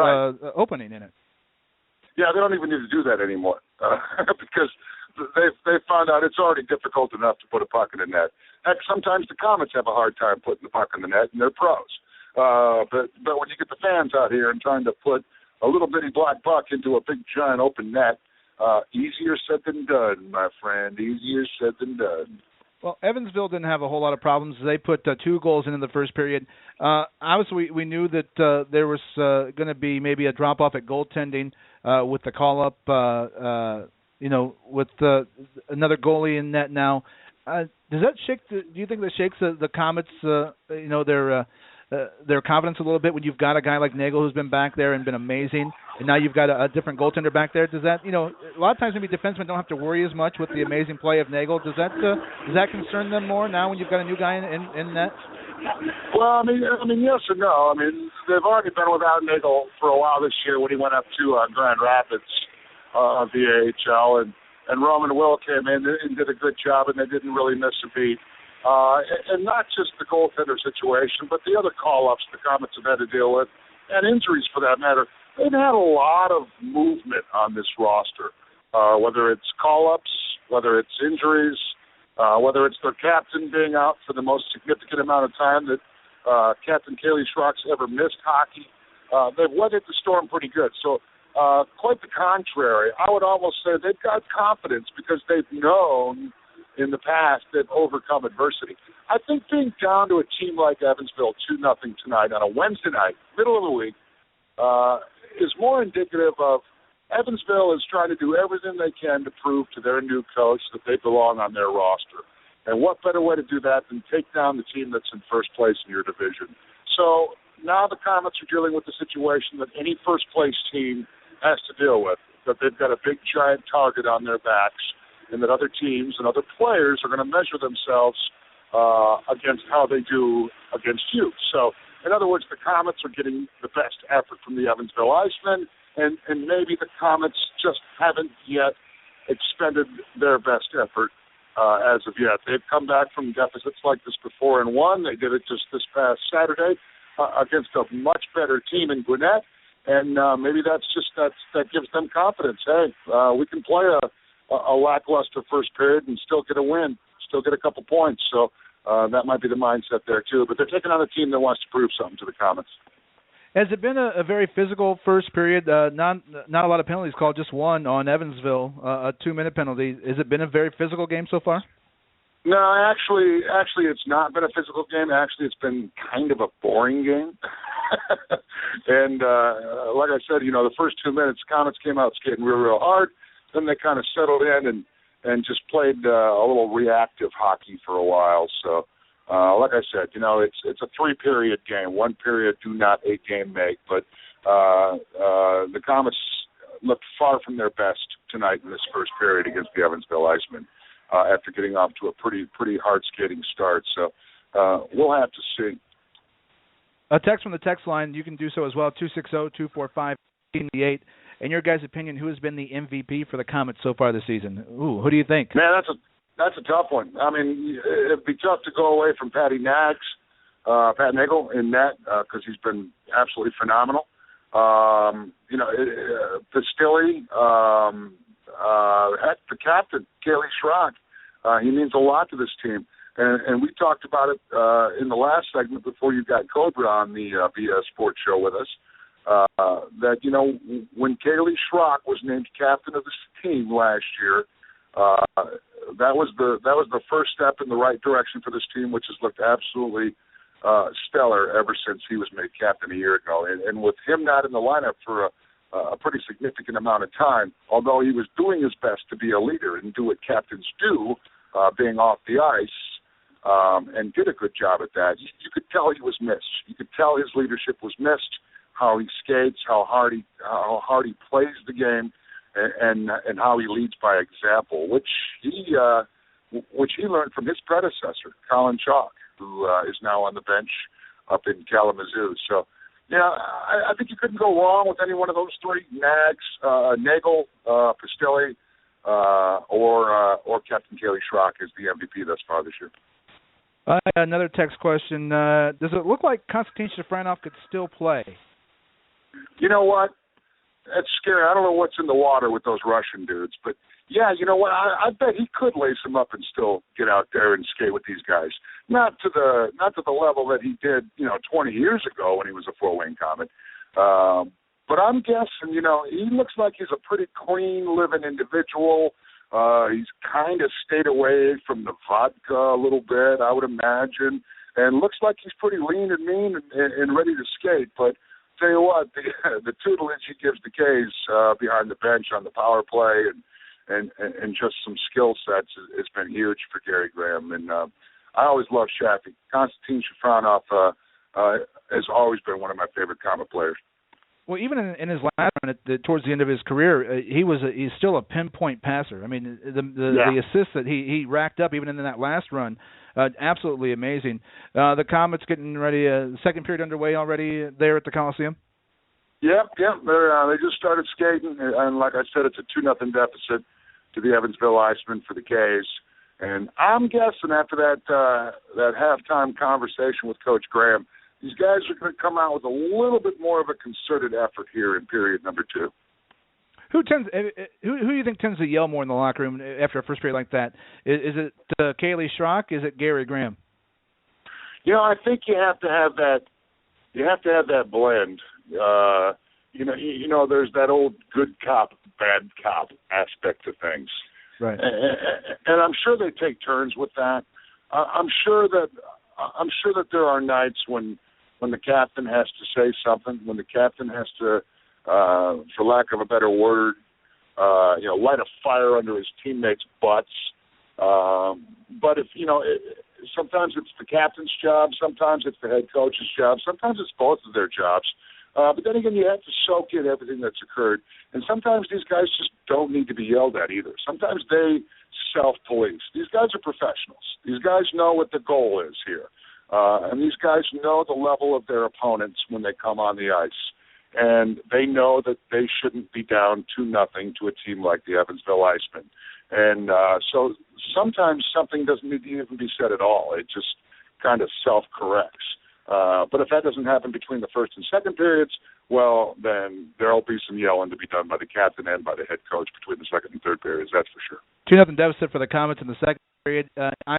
opening in it. Yeah, they don't even need to do that anymore because they've found out it's already difficult enough to put a puck in the net. Heck, sometimes the Comets have a hard time putting the puck in the net, and they're pros. But when you get the fans out here and trying to put a little bitty black puck into a big giant open net, easier said than done, my friend. Easier said than done. Well, Evansville didn't have a whole lot of problems. They put 2 goals in the first period. Obviously, we knew that there was going to be maybe a drop-off at goaltending with the call-up, with another goalie in net now. Does that shake? Do you think that shakes the Comets, their confidence a little bit when you've got a guy like Nagel who's been back there and been amazing, and now you've got a different goaltender back there? Does that, a lot of times maybe defensemen don't have to worry as much with the amazing play of Nagel. Does that concern them more now when you've got a new guy in net? Well, I mean, yes or no. I mean, they've already been without Nagel for a while this year when he went up to Grand Rapids of the AHL, and Roman Will came in and did a good job, and they didn't really miss a beat. And not just the goaltender situation, but the other call-ups the Comets have had to deal with, and injuries for that matter. They've had a lot of movement on this roster, whether it's call-ups, whether it's injuries, whether it's their captain being out for the most significant amount of time that Captain Kaylee Schrock's ever missed hockey. They've weathered the storm pretty good. So quite the contrary. I would almost say they've got confidence because they've known in the past that overcome adversity. I think being down to a team like Evansville 2-0 tonight on a Wednesday night, middle of the week, is more indicative of Evansville is trying to do everything they can to prove to their new coach that they belong on their roster. And what better way to do that than take down the team that's in first place in your division? So now the Comets are dealing with the situation that any first-place team has to deal with, that they've got a big, giant target on their backs, and that other teams and other players are going to measure themselves against how they do against you. So, in other words, the Comets are getting the best effort from the Evansville Icemen, and maybe the Comets just haven't yet expended their best effort as of yet. They've come back from deficits like this before and won. They did it just this past Saturday against a much better team in Gwinnett, and maybe that gives them confidence. Hey, we can play a lackluster first period and still get a win, still get a couple points. So that might be the mindset there too. But they're taking on a team that wants to prove something to the Comets. Has it been a very physical first period? Not a lot of penalties called, just one on Evansville, a 2-minute penalty. Has it been a very physical game so far? No, actually, it's not been a physical game. Actually, it's been kind of a boring game. And like I said, the first 2 minutes, Comets came out skating real hard. Then they kind of settled in and just played a little reactive hockey for a while. So, like I said, it's a 3-period game. 1 period do not a game make. But the Comets looked far from their best tonight in this first period against the Evansville Icemen after getting off to a pretty hard skating start. So we'll have to see. A text from the text line, you can do so as well, 260-245-1888. In your guys' opinion, who has been the MVP for the Comets so far this season? Ooh, who do you think? Man, that's a tough one. I mean, it'd be tough to go away from Pat Nagel in net because he's been absolutely phenomenal. Pistilli, heck, the captain, Kaylee Schrock, he means a lot to this team. And we talked about it in the last segment before you got Cobra on the BS Sports Show with us. That when Kaylee Schrock was named captain of this team last year, that was the first step in the right direction for this team, which has looked absolutely stellar ever since he was made captain a year ago. And with him not in the lineup for a pretty significant amount of time, although he was doing his best to be a leader and do what captains do, being off the ice, and did a good job at that. You could tell he was missed. You could tell his leadership was missed. How he skates, how hard he plays the game, and how he leads by example, which he learned from his predecessor, Colin Chalk, who is now on the bench up in Kalamazoo. So, I think you couldn't go wrong with any one of those three: Nagel, Pistilli, or Captain Kaylee Schrock is the MVP thus far this year. Another text question: does it look like Konstantin Shafranov could still play? You know what? That's scary. I don't know what's in the water with those Russian dudes, but yeah, you know what? I bet he could lace them up and still get out there and skate with these guys. Not to the level that he did, 20 years ago when he was a four-wing Comet. But I'm guessing, he looks like he's a pretty clean living individual. He's kind of stayed away from the vodka a little bit, I would imagine, and looks like he's pretty lean and mean and ready to skate. But tell you what, the tutelage he gives the K's behind the bench on the power play and just some skill sets has been huge for Gary Graham. And I always loved Shaffy. Konstantin Shafranov has always been one of my favorite Comet players. Well, even in his last run, towards the end of his career, he's still a pinpoint passer. I mean, the assists that he racked up even in that last run, absolutely amazing. The Comets getting ready. Second period underway already there at the Coliseum. Yep. They just started skating, and like I said, it's a 2-0 deficit to the Evansville Icemen for the K's. And I'm guessing after that halftime conversation with Coach Graham, these guys are going to come out with a little bit more of a concerted effort here in period number 2. Who do you think tends to yell more in the locker room after a first period like that? Is it Kaylee Schrock? Is it Gary Graham? I think you have to have that. You have to have that blend. There's that old good cop, bad cop aspect to things, Right. And I'm sure they take turns with that. I'm sure that there are nights when the captain has to say something, when the captain has to, for lack of a better word, light a fire under his teammates' butts. But sometimes it's the captain's job, sometimes it's the head coach's job, sometimes it's both of their jobs. But then again, you have to soak in everything that's occurred. And sometimes these guys just don't need to be yelled at either. Sometimes they self-police. These guys are professionals. These guys know what the goal is here. And these guys know the level of their opponents when they come on the ice. And they know that they shouldn't be down 2-0 to a team like the Evansville Icemen. And so sometimes something doesn't need to even be said at all. It just kind of self-corrects. But if that doesn't happen between the first and second periods, well, then there'll be some yelling to be done by the captain and by the head coach between the second and third periods, that's for sure. 2-0 deficit for the Comets in the second period.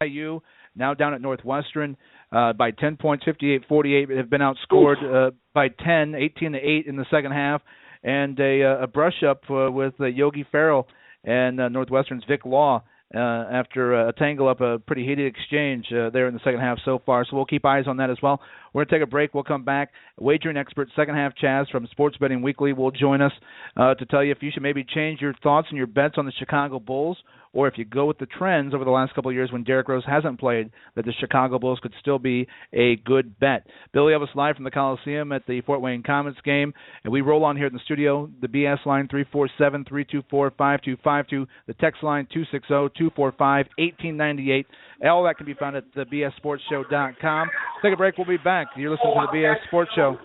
IU now down at Northwestern by 10 points, 58-48. Have been outscored by 10, 18-8 in the second half. And a brush-up with Yogi Farrell and Northwestern's Vic Law after a tangle-up, a pretty heated exchange there in the second half so far. So we'll keep eyes on that as well. We're going to take a break. We'll come back. Wagering expert, second half Chaz from Sports Betting Weekly will join us to tell you if you should maybe change your thoughts and your bets on the Chicago Bulls, or if you go with the trends over the last couple of years when Derrick Rose hasn't played, that the Chicago Bulls could still be a good bet. Billy Elvis live from the Coliseum at the Fort Wayne Comets game, and we roll on here in the studio. The BS line 347-324-5252, the text line 260-245-1898. All that can be found at the BSSportsShow.com. Take a break. We'll be back. You're listening to the BS Sports Show.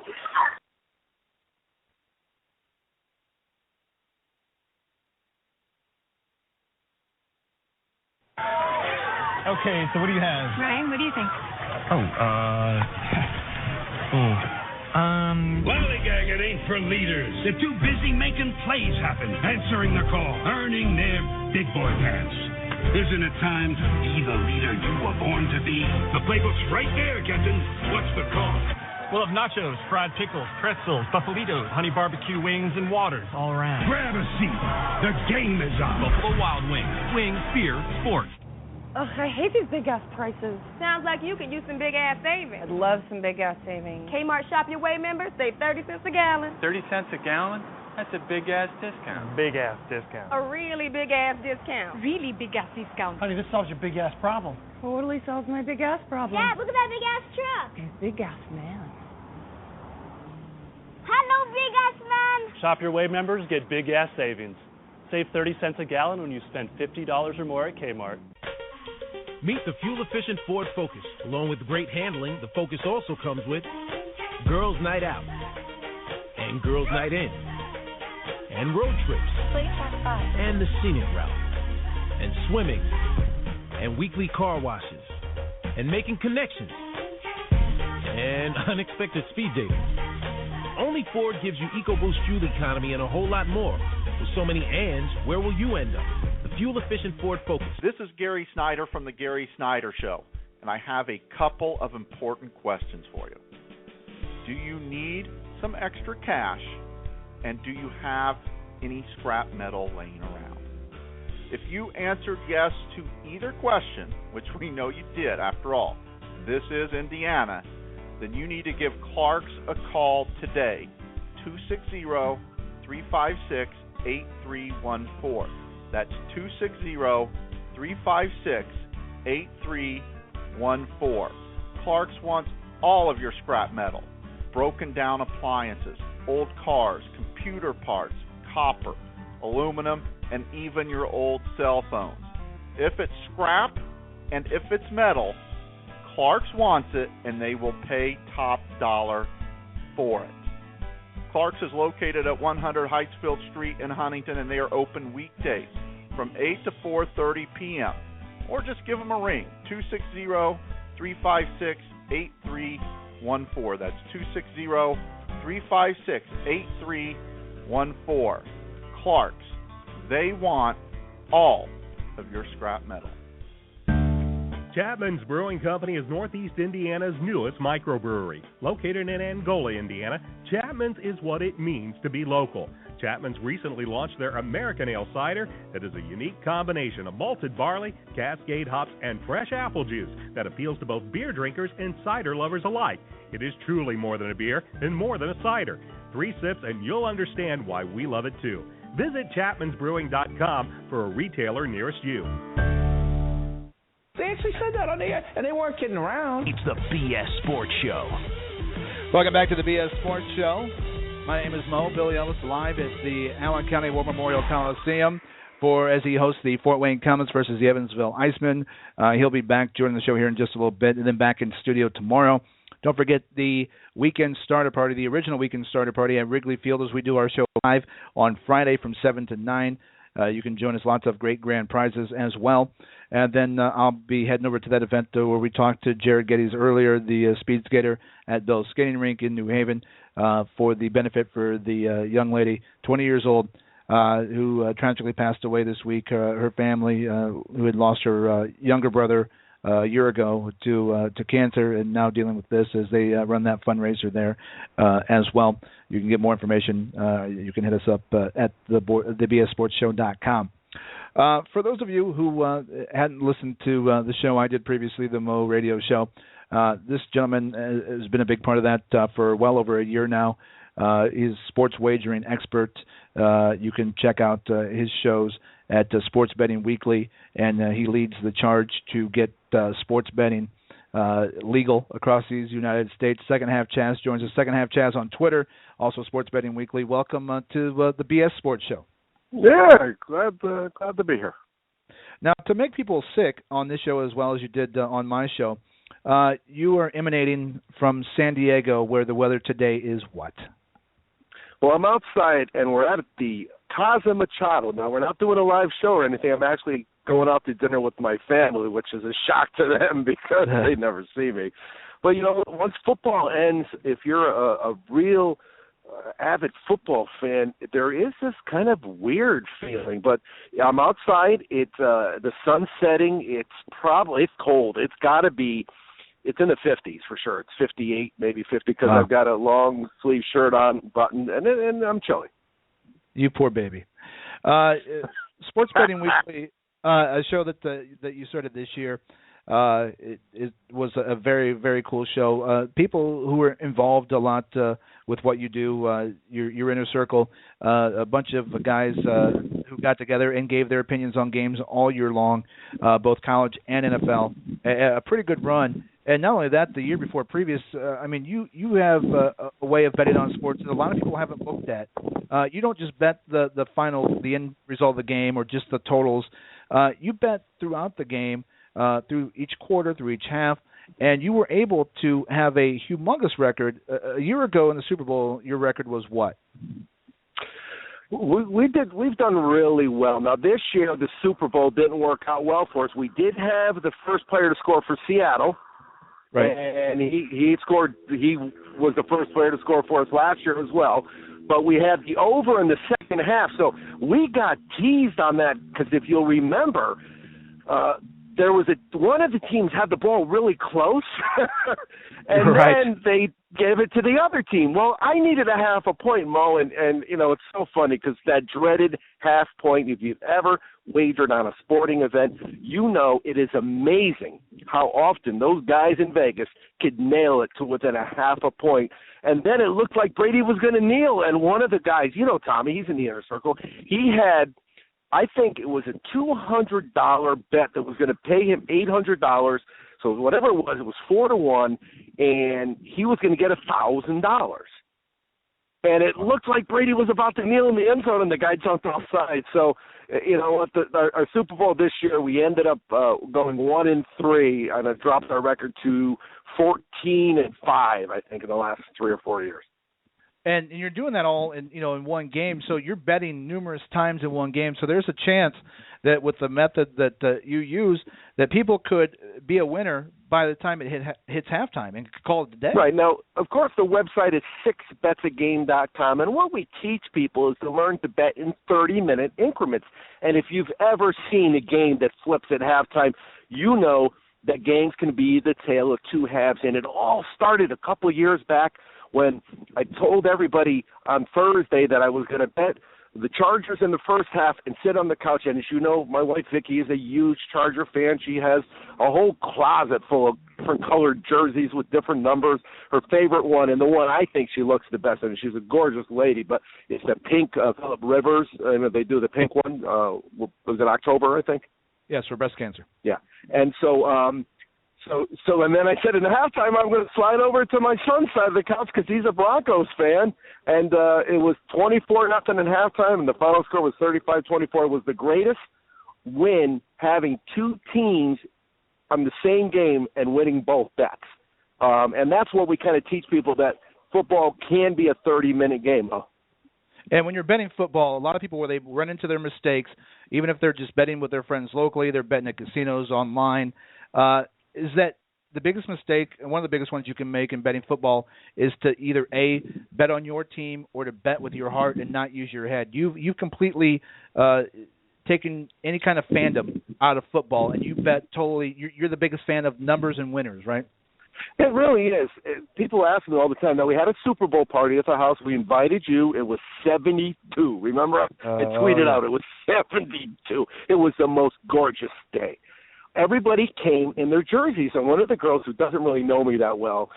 Okay, so what do you have? Ryan, what do you think? Lollygagging ain't for leaders. They're too busy making plays happen, answering the call, earning their big boy pants. Isn't it time to be the leader you were born to be? The playbook's right there, Captain. What's the call? We'll have nachos, fried pickles, pretzels, buffalitos, honey barbecue wings, and waters all around. Grab a seat. The game is on. Buffalo Wild Wings. Wings, beer, sports. Ugh, I hate these big-ass prices. Sounds like you could use some big-ass savings. I'd love some big-ass savings. Kmart Shop Your Way members save 30 cents a gallon. 30 cents a gallon? That's a big-ass discount. Big-ass discount. A really big-ass discount. Really big-ass discount. Honey, this solves your big-ass problem. Totally solves my big-ass problem. Dad, look at that big-ass truck. Big-ass man. Hello, big-ass man. Shop Your Way members get big gas savings. Save 30 cents a gallon when you spend $50 or more at Kmart. Meet the fuel-efficient Ford Focus. Along with great handling, the Focus also comes with Girls' Night Out and Girls' Night In and road trips and the scenic route and swimming and weekly car washes and making connections and unexpected speed dating. Only Ford gives you EcoBoost fuel economy and a whole lot more. With so many ands, where will you end up? The fuel-efficient Ford Focus. This is Gary Snyder from The Gary Snyder Show, and I have a couple of important questions for you. Do you need some extra cash, and do you have any scrap metal laying around? If you answered yes to either question, which we know you did after all, this is Indiana, then you need to give Clark's a call today, 260-356-8314. That's 260-356-8314. Clark's wants all of your scrap metal, broken down appliances, old cars, computer parts, copper, aluminum, and even your old cell phones. If it's scrap and if it's metal, Clark's wants it, and they will pay top dollar for it. Clark's is located at 100 Heightsfield Street in Huntington, and they are open weekdays from 8 to 4:30 p.m. Or just give them a ring, 260-356-8314. That's 260-356-8314. Clark's, they want all of your scrap metal. Chapman's Brewing Company is Northeast Indiana's newest microbrewery. Located in Angola, Indiana, Chapman's is what it means to be local. Chapman's recently launched their American Ale cider that is a unique combination of malted barley, Cascade hops, and fresh apple juice that appeals to both beer drinkers and cider lovers alike. It is truly more than a beer and more than a cider. 3 sips and you'll understand why we love it too. Visit chapmansbrewing.com for a retailer nearest you. They actually said that on the air, and they weren't kidding around. It's the BS Sports Show. Welcome back to the BS Sports Show. My name is Mo. Billy Ellis live at the Allen County War Memorial Coliseum as he hosts the Fort Wayne Comets versus the Evansville Icemen. He'll be back joining the show here in just a little bit, and then back in studio tomorrow. Don't forget the weekend starter party, the original weekend starter party at Wrigley Field as we do our show live on Friday from 7 to 9. You can join us, lots of great grand prizes as well. And then I'll be heading over to that event where we talked to Jarrad Gettys earlier, the speed skater at Bell's Skating Rink in New Haven, for the benefit for the young lady, 20 years old, who tragically passed away this week. Her family, who had lost her younger brother a year ago to cancer, and now dealing with this as they run that fundraiser there as well. You can get more information. You can hit us up at the BSSportsShow.com. For those of you who hadn't listened to the show I did previously, the Mo Radio Show, this gentleman has been a big part of that for well over a year now. He's a sports wagering expert. You can check out his shows at Sports Betting Weekly, and he leads the charge to get sports betting legal across these United States. Second Half Chaz joins us. Second Half Chaz on Twitter, also Sports Betting Weekly. Welcome to the BS Sports Show. Yeah, glad to be here. Now, to make people sick on this show as well as you did on my show, you are emanating from San Diego, where the weather today is what? Well, I'm outside, and we're at the Casa Machado. Now, we're not doing a live show or anything. I'm actually going out to dinner with my family, which is a shock to them because they never see me. But, you know, once football ends, if you're a real avid football fan, there is this kind of weird feeling. But I'm outside. It's the sun's setting. It's cold. It's got to be. It's in the 50s for sure. It's 58, maybe 50, because I've got a long sleeve shirt on, buttoned, and I'm chilly. You poor baby. Sports Betting Weekly, a show that you started this year. It was a very, very cool show. People who were involved a lot with what you do, your inner circle, a bunch of guys who got together and gave their opinions on games all year long, both college and NFL. A pretty good run. And not only that, the year before previous, you have a way of betting on sports that a lot of people haven't looked at. You don't just bet the end result of the game or just the totals. You bet throughout the game, through each quarter, through each half, and you were able to have a humongous record. A year ago in the Super Bowl, your record was what? We've done really well. Now, this year, the Super Bowl didn't work out well for us. We did have the first player to score for Seattle. Right. And he scored. He was the first player to score for us last year as well. But we had the over in the second half, so we got teased on that because if you'll remember, there was one of the teams had the ball really close, and then they gave it to the other team. Well, I needed a half a point, Mo, and you know, it's so funny because that dreaded half point, if you've ever wagered on a sporting event, you know it is amazing how often those guys in Vegas could nail it to within a half a point. And then it looked like Brady was going to kneel, and one of the guys, you know Tommy, he's in the inner circle, he had, I think it was a $200 bet that was going to pay him $800. So whatever it was 4-1, and he was going to get $1,000. And it looked like Brady was about to kneel in the end zone, and the guy jumped offside. So, you know what, our Super Bowl this year, we ended up going 1-3, and it dropped our record to 14-5, I think, in the last 3 or 4 years. And you're doing that all in one game, so you're betting numerous times in one game. So there's a chance that with the method that you use, that people could be a winner by the time it hits halftime and call it a day. Right. Now, of course, the website is 6betsagame.com, and what we teach people is to learn to bet in 30-minute increments. And if you've ever seen a game that flips at halftime, you know that games can be the tale of two halves, and it all started a couple of years back when I told everybody on Thursday that I was going to bet the Chargers in the first half and sit on the couch. And as you know, my wife Vicky is a huge Charger fan. She has a whole closet full of different colored jerseys with different numbers. Her favorite one, and the one I think she looks the best in, she's a gorgeous lady, but it's the pink Phillip Rivers. They do the pink one. Was it October, I think? Yes, for breast cancer. Yeah. And so and then I said in the halftime I'm going to slide over to my son's side of the couch because he's a Broncos fan, and it was 24-0 in halftime, and the final score was 35-24. It was the greatest win having two teams on the same game and winning both bets. And that's what we kind of teach people, that football can be a 30-minute game. And when you're betting football, a lot of people, where they run into their mistakes, even if they're just betting with their friends locally, they're betting at casinos online, is that the biggest mistake, and one of the biggest ones you can make in betting football, is to either A, bet on your team, or to bet with your heart and not use your head. You've completely taken any kind of fandom out of football, and you bet totally. You're the biggest fan of numbers and winners, right? It really is. People ask me all the time. Now, we had a Super Bowl party at the house. We invited you. It was 72. Remember? I tweeted out it was 72. It was the most gorgeous day. Everybody came in their jerseys, and one of the girls who doesn't really know me that well,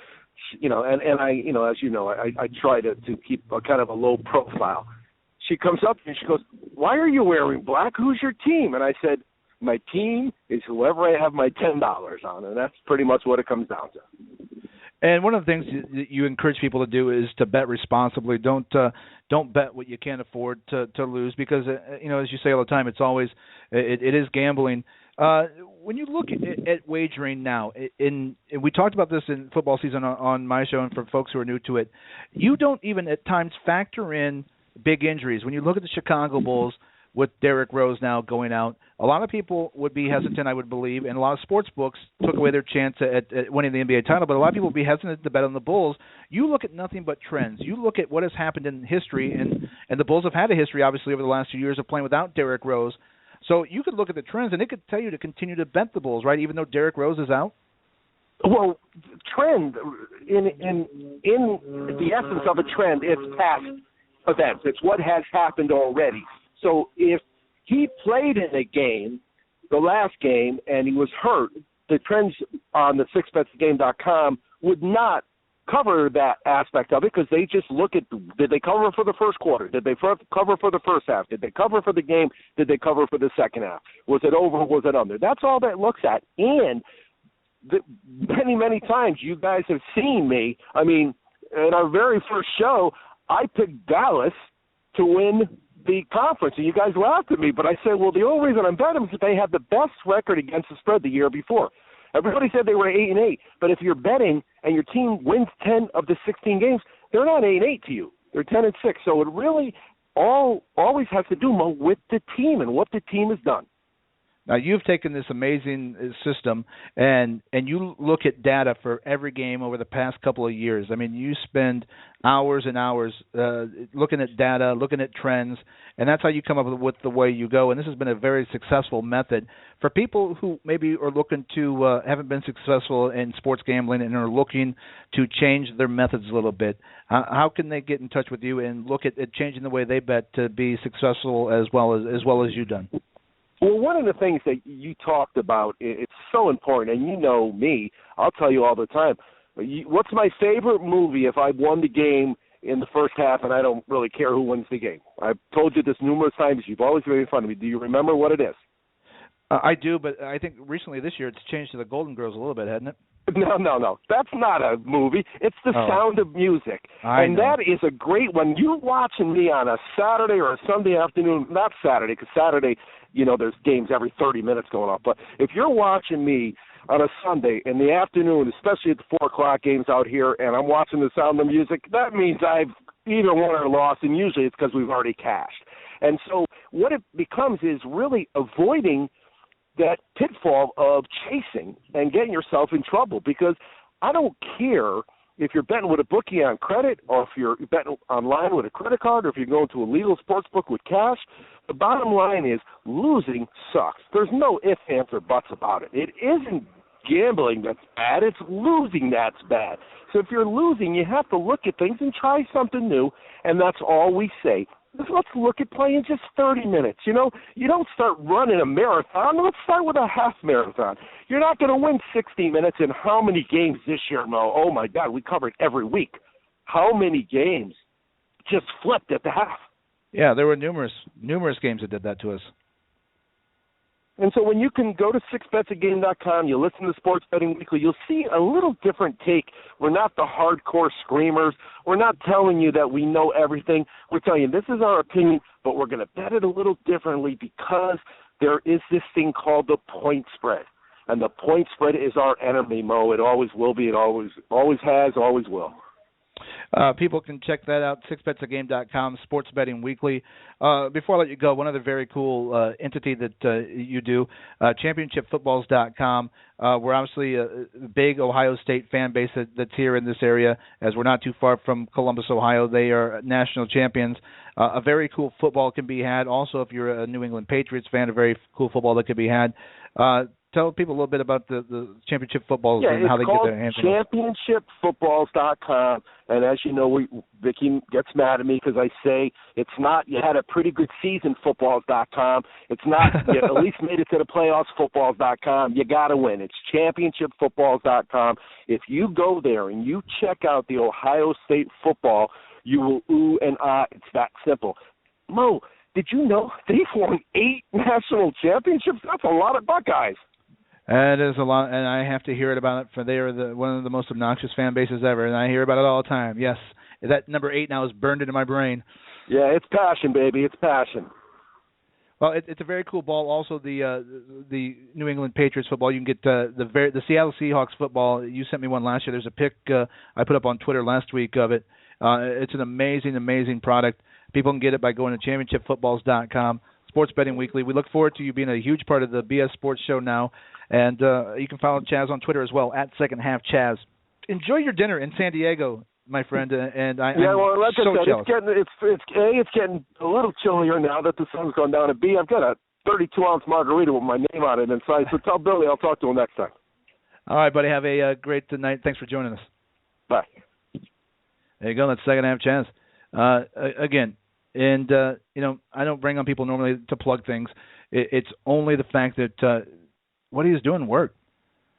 and I, as you know, I try to keep a kind of a low profile. She comes up and she goes, "Why are you wearing black? Who's your team?" And I said, "My team is whoever I have my $10 on," and that's pretty much what it comes down to. And one of the things that you encourage people to do is to bet responsibly. Don't bet what you can't afford to lose, because as you say all the time, it's always it is gambling. When you look at wagering now, and we talked about this in football season on my show, and for folks who are new to it, you don't even at times factor in big injuries. When you look at the Chicago Bulls with Derrick Rose now going out, a lot of people would be hesitant, I would believe, and a lot of sports books took away their chance at winning the NBA title, but a lot of people would be hesitant to bet on the Bulls. You look at nothing but trends. You look at what has happened in history, and the Bulls have had a history, obviously, over the last few years of playing without Derrick Rose. So you could look at the trends, and it could tell you to continue to bet the Bulls, right, even though Derrick Rose is out? Well, trend, in the essence of a trend, it's past events. It's what has happened already. So if he played in a game, the last game, and he was hurt, the trends on the sixbetsgame.com would not cover that aspect of it, because they just look at, did they cover for the first quarter? Did they cover for the first half? Did they cover for the game? Did they cover for the second half? Was it over? Was it under? That's all that looks at. And many, many times you guys have seen me. I mean, in our very first show, I picked Dallas to win the conference, and you guys laughed at me, but I said, well, the only reason I'm betting is that they had the best record against the spread the year before. Everybody said they were 8-8, but if you're betting and your team wins 10 of the 16 games, they're not 8-8 to you. They're 10-6. So it really always has to do with the team and what the team has done. Now, you've taken this amazing system, and you look at data for every game over the past couple of years. I mean, you spend hours and hours looking at data, looking at trends, and that's how you come up with the way you go. And this has been a very successful method. For people who maybe are looking to haven't been successful in sports gambling and are looking to change their methods a little bit, how can they get in touch with you and look at changing the way they bet to be successful as well as you've done? Well, one of the things that you talked about, it's so important, and you know me, I'll tell you all the time, what's my favorite movie if I won the game in the first half and I don't really care who wins the game? I've told you this numerous times. You've always made fun of me. Do you remember what it is? I do, but I think recently this year it's changed to the Golden Girls a little bit, hasn't it? No. That's not a movie. It's The Sound of Music. And that is a great one. You're watching me on a Saturday or a Sunday afternoon, not Saturday, because Saturday, there's games every 30 minutes going on. But if you're watching me on a Sunday in the afternoon, especially at the 4 o'clock games out here, and I'm watching The Sound of Music, that means I've either won or lost, and usually it's because we've already cashed. And so what it becomes is really avoiding that pitfall of chasing and getting yourself in trouble, because I don't care if you're betting with a bookie on credit or if you're betting online with a credit card or if you're going to a legal sports book with cash. The bottom line is losing sucks. There's no ifs, ands, or buts about it. It isn't gambling that's bad. It's losing that's bad. So if you're losing, you have to look at things and try something new, and that's all we say. Let's look at playing just 30 minutes. You know, you don't start running a marathon. Let's start with a half marathon. You're not going to win 60 minutes in how many games this year, Mo? Oh, my God, we covered every week. How many games just flipped at the half? Yeah, there were numerous games that did that to us. And so when you can go to sixbetsagame.com, you listen to Sports Betting Weekly, you'll see a little different take. We're not the hardcore screamers. We're not telling you that we know everything. We're telling you this is our opinion, but we're going to bet it a little differently because there is this thing called the point spread. And the point spread is our enemy, Mo. It always will be. It always has, always will. People can check that out, sixbetsagame.com, Sports Betting Weekly. Before I let you go, one other very cool entity that you do, championshipfootballs.com. We're obviously a big Ohio State fan base that's here in this area, as we're not too far from Columbus, Ohio. They are national champions. A very cool football can be had. Also, if you're a New England Patriots fan, a very cool football that can be had. Tell people a little bit about the championship footballs and how they get their hands on it. Championshipfootballs.com, and as you know, Vicky gets mad at me because I say it's not you had a pretty good season footballs.com. It's not you at least made it to the playoffs footballs.com. You got to win. It's championshipfootballs.com. If you go there and you check out the Ohio State football, you will ooh and ah. It's that simple. Mo, did you know they've won 8 national championships? That's a lot of Buckeyes. That is a lot, and I have to hear it about it. For they are one of the most obnoxious fan bases ever, and I hear about it all the time. Yes, that number 8 now is burned into my brain. Yeah, it's passion, baby. It's passion. Well, it's a very cool ball. Also, the New England Patriots football. You can get the Seattle Seahawks football. You sent me one last year. There's a pic I put up on Twitter last week of it. It's an amazing, amazing product. People can get it by going to championshipfootballs.com. Sports Betting Weekly. We look forward to you being a huge part of the BS Sports Show now. And you can follow Chaz on Twitter as well, at Second Half Chaz. Enjoy your dinner in San Diego, my friend. And I'm like so I said, jealous. It's getting a little chillier now that the sun's gone down. And B, I've got a 32-ounce margarita with my name on it inside. So tell Billy I'll talk to him next time. All right, buddy. Have a great night. Thanks for joining us. Bye. There you go. That's Second Half Chaz. Again. And, I don't bring on people normally to plug things. It's only the fact that what he is doing worked.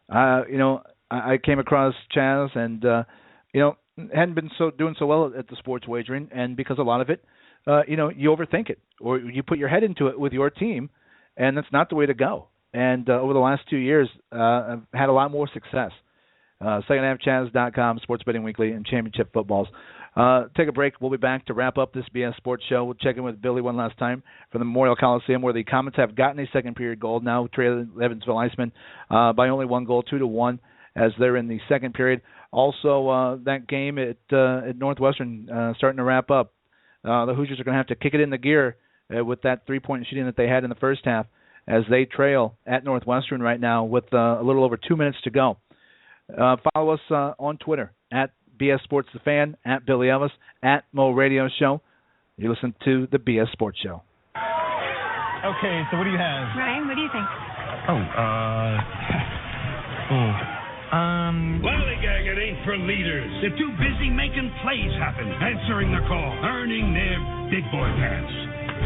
I came across Chaz and, hadn't been doing so well at the sports wagering. And because a lot of it, you overthink it or you put your head into it with your team, and that's not the way to go. And over the last 2 years, I've had a lot more success. SecondHalfChaz.com, Sports Betting Weekly, and Championship Footballs. Take a break. We'll be back to wrap up this BS Sports Show. We'll check in with Billy one last time from the Memorial Coliseum, where the Comets have gotten a second period goal, now trailing Evansville Icemen by only 1 goal, 2-1, as they're in the second period. Also, that game at Northwestern starting to wrap up. The Hoosiers are going to have to kick it into gear with that 3-point shooting that they had in the first half, as they trail at Northwestern right now with a little over 2 minutes to go. Follow us on Twitter at BS Sports The Fan, at Billy Ellis, at Mo Radio Show. You listen to the BS Sports Show. Okay, so what do you have? Ryan, what do you think? Lollygagging ain't for leaders. They're too busy making plays happen, answering the call, earning their big boy pants.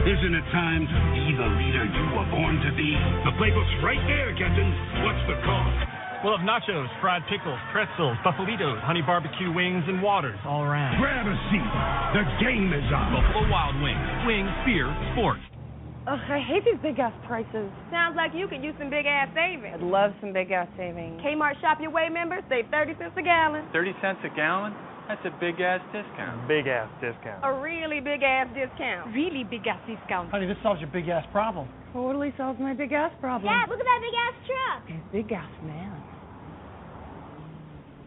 Isn't it time to be the leader you were born to be? The playbook's right there, Gettys. What's the call? We'll have nachos, fried pickles, pretzels, buffalitos, honey barbecue wings, and waters all around. Grab a seat. The game is on. Buffalo Wild Wings. Wings, beer, sports. Ugh, I hate these big-ass prices. Sounds like you could use some big-ass savings. I'd love some big-ass savings. Kmart Shop Your Way members save 30 cents a gallon. 30 cents a gallon? That's a big-ass discount. Big-ass discount. A really big-ass discount. Really big-ass discount. Honey, this solves your big-ass problem. Totally solves my big-ass problem. Dad, look at that big-ass truck. He's big-ass man.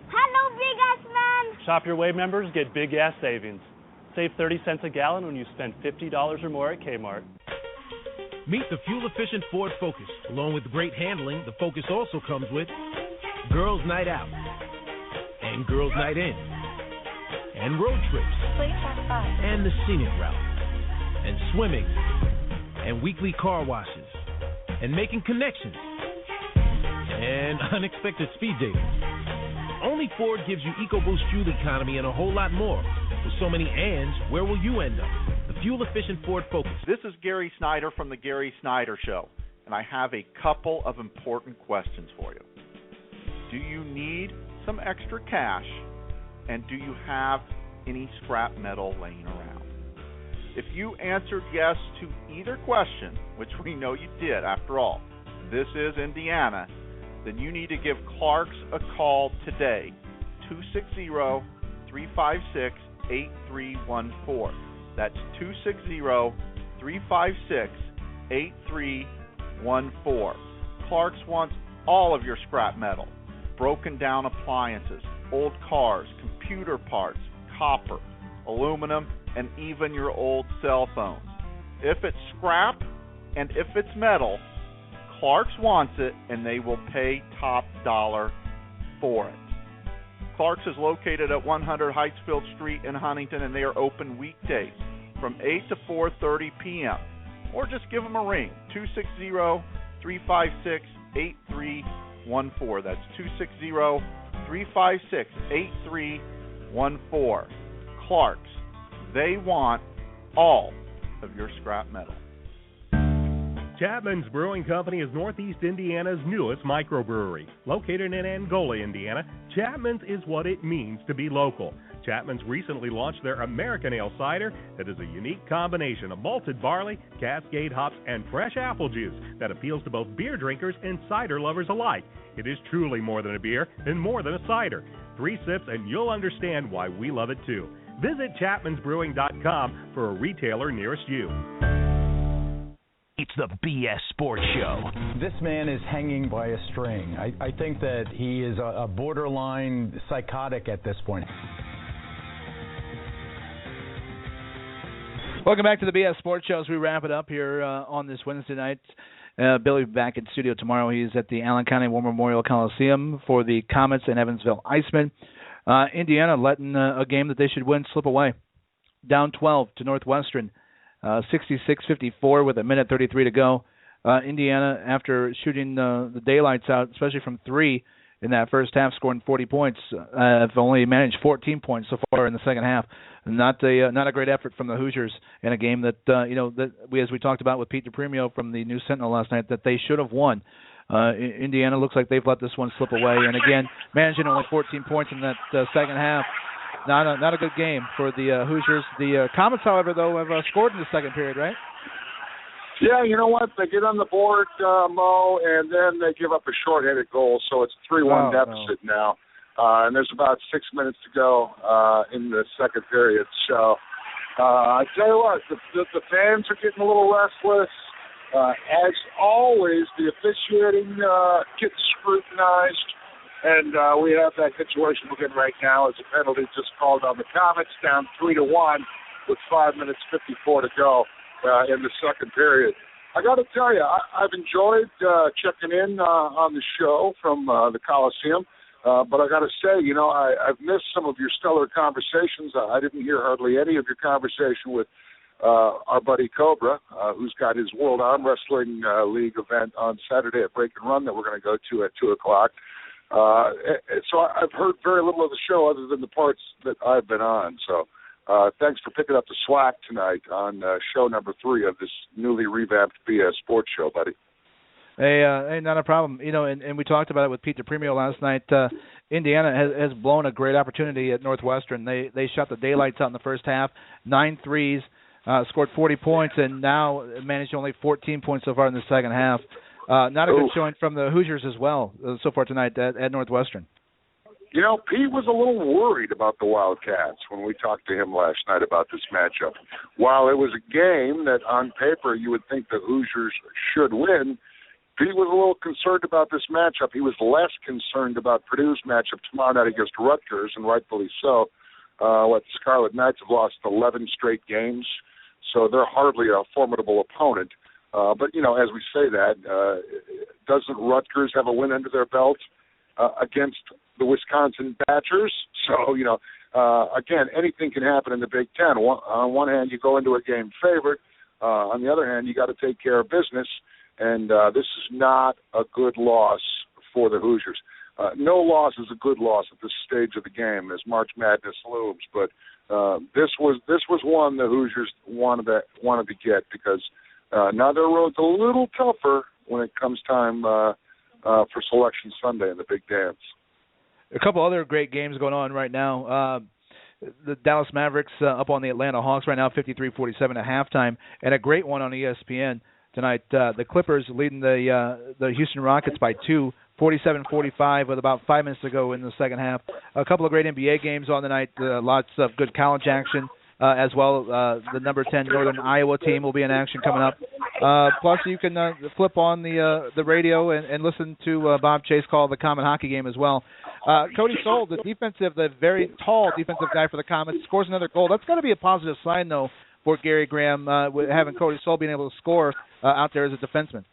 Hello, big-ass man. Shop Your Way members get big gas savings. Save 30 cents a gallon when you spend $50 or more at Kmart. Meet the fuel-efficient Ford Focus. Along with great handling, the Focus also comes with Girls Night Out and Girls Night In and road trips and the scenic route and swimming and weekly car washes and making connections and unexpected speed dating. Only Ford gives you EcoBoost fuel economy and a whole lot more. With so many ands, where will you end up? The fuel-efficient Ford Focus. This is Gary Snyder from The Gary Snyder Show, and I have a couple of important questions for you. Do you need some extra cash, and do you have any scrap metal laying around? If you answered yes to either question, which we know you did after all, this is Indiana, then you need to give Clark's a call today, 260-356-8314. That's 260-356-8314. Clark's wants all of your scrap metal, broken down appliances, old cars, computer parts, copper, aluminum, and even your old cell phones. If it's scrap and if it's metal, Clark's wants it, and they will pay top dollar for it. Clark's is located at 100 Heightsfield Street in Huntington, and they are open weekdays from 8 to 4:30 p.m. Or just give them a ring, 260-356-8314. That's 260-356-8314. Clark's, they want all of your scrap metal. Chapman's Brewing Company is Northeast Indiana's newest microbrewery. Located in Angola, Indiana, Chapman's is what it means to be local. Chapman's recently launched their American Ale cider that is a unique combination of malted barley, Cascade hops, and fresh apple juice that appeals to both beer drinkers and cider lovers alike. It is truly more than a beer and more than a cider. 3 sips and you'll understand why we love it too. Visit chapmansbrewing.com for a retailer nearest you. It's the BS Sports Show. This man is hanging by a string. I think that he is a borderline psychotic at this point. Welcome back to the BS Sports Show as we wrap it up here on this Wednesday night. Billy will be back in studio tomorrow. He's at the Allen County War Memorial Coliseum for the Comets and Evansville Icemen. Indiana letting a game that they should win slip away. Down 12 to Northwestern. 66-54 with 1:33 to go. Indiana, after shooting the daylights out, especially from 3 in that first half, scoring 40 points, have only managed 14 points so far in the second half. Not a great effort from the Hoosiers in a game that that we, as we talked about with Pete DiPremio from the News Sentinel last night, that they should have won. Indiana looks like they've let this one slip away, and again, managing only 14 points in that second half. Not a good game for the Hoosiers. The Comets, however, though, have scored in the second period, right? Yeah, you know what? They get on the board, Mo, and then they give up a short-handed goal, so it's 3-1 deficit now. And there's about 6 minutes to go in the second period. So I tell you what, the fans are getting a little restless. As always, the officiating gets scrutinized. And we have that situation we're getting right now as a penalty just called on the Comets, down 3-1 with 5 minutes 54 to go in the second period. I got to tell you, I've enjoyed checking in on the show from the Coliseum, but I got to say, I've missed some of your stellar conversations. I didn't hear hardly any of your conversation with our buddy Cobra, who's got his World Arm Wrestling League event on Saturday at Break and Run that we're going to go to at 2 o'clock. So I've heard very little of the show other than the parts that I've been on. So thanks for picking up the slack tonight on show number 3 of this newly revamped BS Sports Show, buddy. Hey, not a problem. And we talked about it with Pete DiPremio last night. Indiana has blown a great opportunity at Northwestern. They shot the daylights out in the first half, 9 threes, scored 40 points, and now managed only 14 points so far in the second half. Not a good showing from the Hoosiers as well so far tonight at Northwestern. Pete was a little worried about the Wildcats when we talked to him last night about this matchup. While it was a game that on paper you would think the Hoosiers should win, Pete was a little concerned about this matchup. He was less concerned about Purdue's matchup tomorrow night against Rutgers, and rightfully so. The Scarlet Knights have lost 11 straight games, so they're hardly a formidable opponent. But, as we say that, doesn't Rutgers have a win under their belt against the Wisconsin Badgers? So, again, anything can happen in the Big Ten. On one hand, you go into a game favored. On the other hand, you got to take care of business. And this is not a good loss for the Hoosiers. No loss is a good loss at this stage of the game as March Madness looms, but this was one the Hoosiers wanted to get because now their road's a little tougher when it comes time for Selection Sunday in the big dance. A couple other great games going on right now. The Dallas Mavericks up on the Atlanta Hawks right now, 53-47 at halftime, and a great one on ESPN tonight. The Clippers leading the Houston Rockets by 2, 47-45 with about 5 minutes to go in the second half. A couple of great NBA games on the night. Lots of good college action as well. The number 10 Northern Iowa team will be in action coming up. Plus, you can flip on the radio and listen to Bob Chase call the Common Hockey game as well. Cody Soul, the very tall defensive guy for the Comets, scores another goal. That's got to be a positive sign, though, for Gary Graham, having Cody Soul being able to score out there as a defenseman.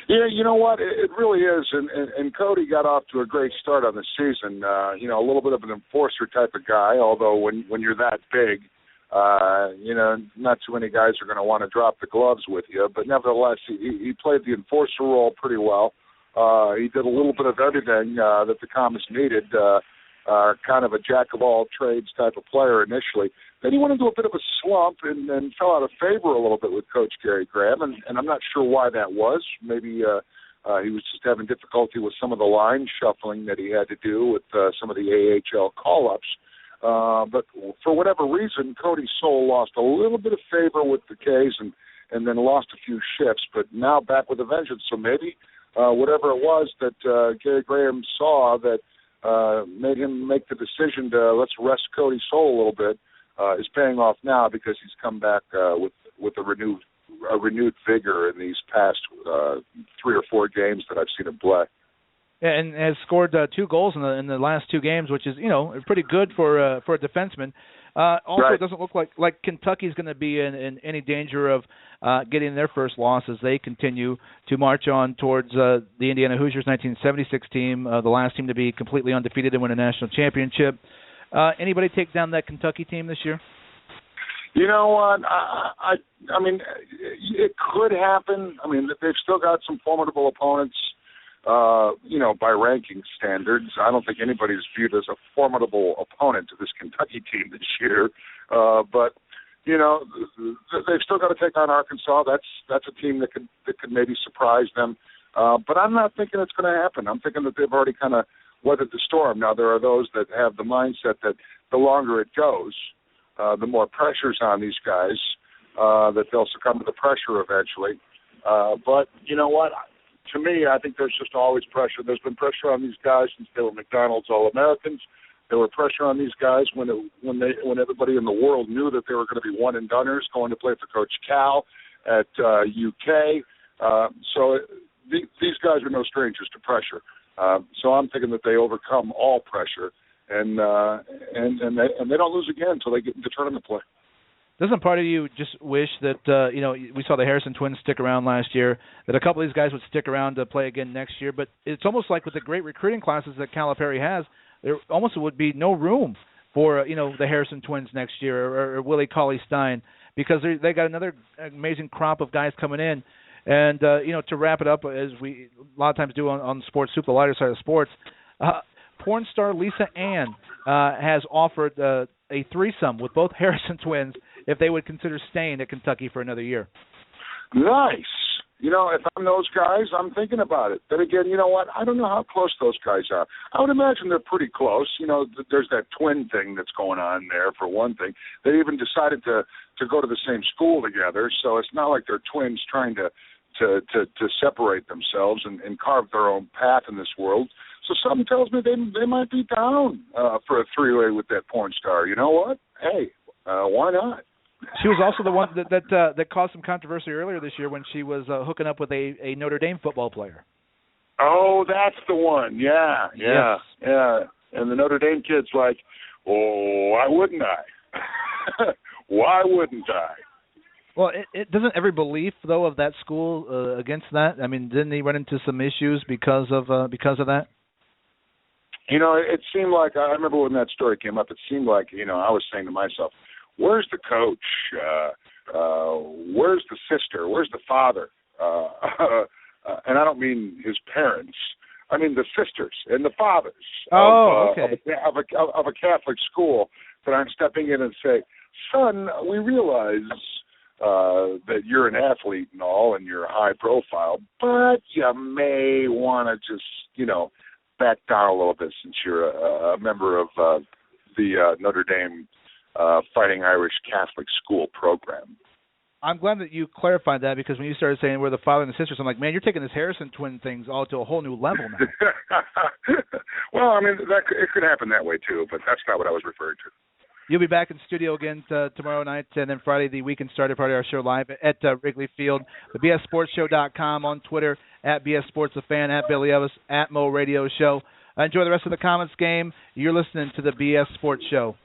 Yeah, you know what? It really is, and Cody got off to a great start on the season. A little bit of an enforcer type of guy, although when you're that big, not too many guys are going to want to drop the gloves with you. But nevertheless, he played the enforcer role pretty well. He did a little bit of everything that the Comets needed, kind of a jack-of-all-trades type of player initially. Then he went into a bit of a slump and fell out of favor a little bit with Coach Gary Graham, and I'm not sure why that was. Maybe he was just having difficulty with some of the line shuffling that he had to do with some of the AHL call-ups. But for whatever reason, Cody Soul lost a little bit of favor with the K's and then lost a few shifts, but now back with a vengeance. So maybe whatever it was that Gary Graham saw that made him make the decision to let's rest Cody Soul a little bit is paying off now because he's come back with a renewed vigor in these past 3 or 4 games that I've seen him play. And has scored 2 goals in the last 2 games, which is pretty good for a defenseman. Also, right. It doesn't look like Kentucky's going to be in any danger of getting their first loss as they continue to march on towards the Indiana Hoosiers 1976 team, the last team to be completely undefeated and win a national championship. Anybody take down that Kentucky team this year? You know what? I mean, it could happen. I mean, they've still got some formidable opponents. By ranking standards, I don't think anybody's viewed as a formidable opponent to this Kentucky team this year. But they've still got to take on Arkansas. That's a team that could maybe surprise them. But I'm not thinking it's going to happen. I'm thinking that they've already kind of weathered the storm. Now there are those that have the mindset that the longer it goes, the more pressure's on these guys, that they'll succumb to the pressure eventually. But you know what? To me, I think there's just always pressure. There's been pressure on these guys since they were McDonald's All-Americans. There were pressure on these guys when everybody in the world knew that they were going to be one-and-doners going to play for Coach Cal at UK. So these guys are no strangers to pressure. So I'm thinking that they overcome all pressure and they don't lose again until they get into tournament play. Doesn't part of you just wish that, we saw the Harrison twins stick around last year, that a couple of these guys would stick around to play again next year? But it's almost like with the great recruiting classes that Calipari has, there almost would be no room for, the Harrison twins next year or Willie Cauley-Stein, because they got another amazing crop of guys coming in. And, to wrap it up, as we a lot of times do on Sports Soup, the lighter side of sports, porn star Lisa Ann has offered a threesome with both Harrison twins if they would consider staying at Kentucky for another year. Nice. If I'm those guys, I'm thinking about it. Then again, you know what? I don't know how close those guys are. I would imagine they're pretty close. There's that twin thing that's going on there, for one thing. They even decided to go to the same school together, so it's not like they're twins trying to separate themselves and carve their own path in this world. So something tells me they might be down for a 3-way with that porn star. You know what? Hey, why not? She was also the one that caused some controversy earlier this year when she was hooking up with a Notre Dame football player. Oh, that's the one. Yeah. And the Notre Dame kid's like, oh, why wouldn't I? Why wouldn't I? Well, it doesn't every belief though of that school against that. I mean, didn't he run into some issues because of that? It seemed like, I remember when that story came up, it seemed like, I was saying to myself, where's the coach? Where's the sister? Where's the father? And I don't mean his parents. I mean the sisters and the fathers of a Catholic school that I'm stepping in and say, son, we realize that you're an athlete and all, and you're high profile, but you may want to just, back down a little bit since you're a member of the Notre Dame Fighting Irish Catholic School program. I'm glad that you clarified that, because when you started saying we're the father and the sisters, I'm like, man, you're taking this Harrison twin things all to a whole new level now. Well, I mean, it could happen that way too, but that's not what I was referring to. You'll be back in studio again tomorrow night, and then Friday, the weekend started part of our show live at Wrigley Field. The BSSportsShow.com, on Twitter, at BSSportsAFan, at Billy Ellis, at Mo Radio Show. Enjoy the rest of the Comets game. You're listening to the BS Sports Show.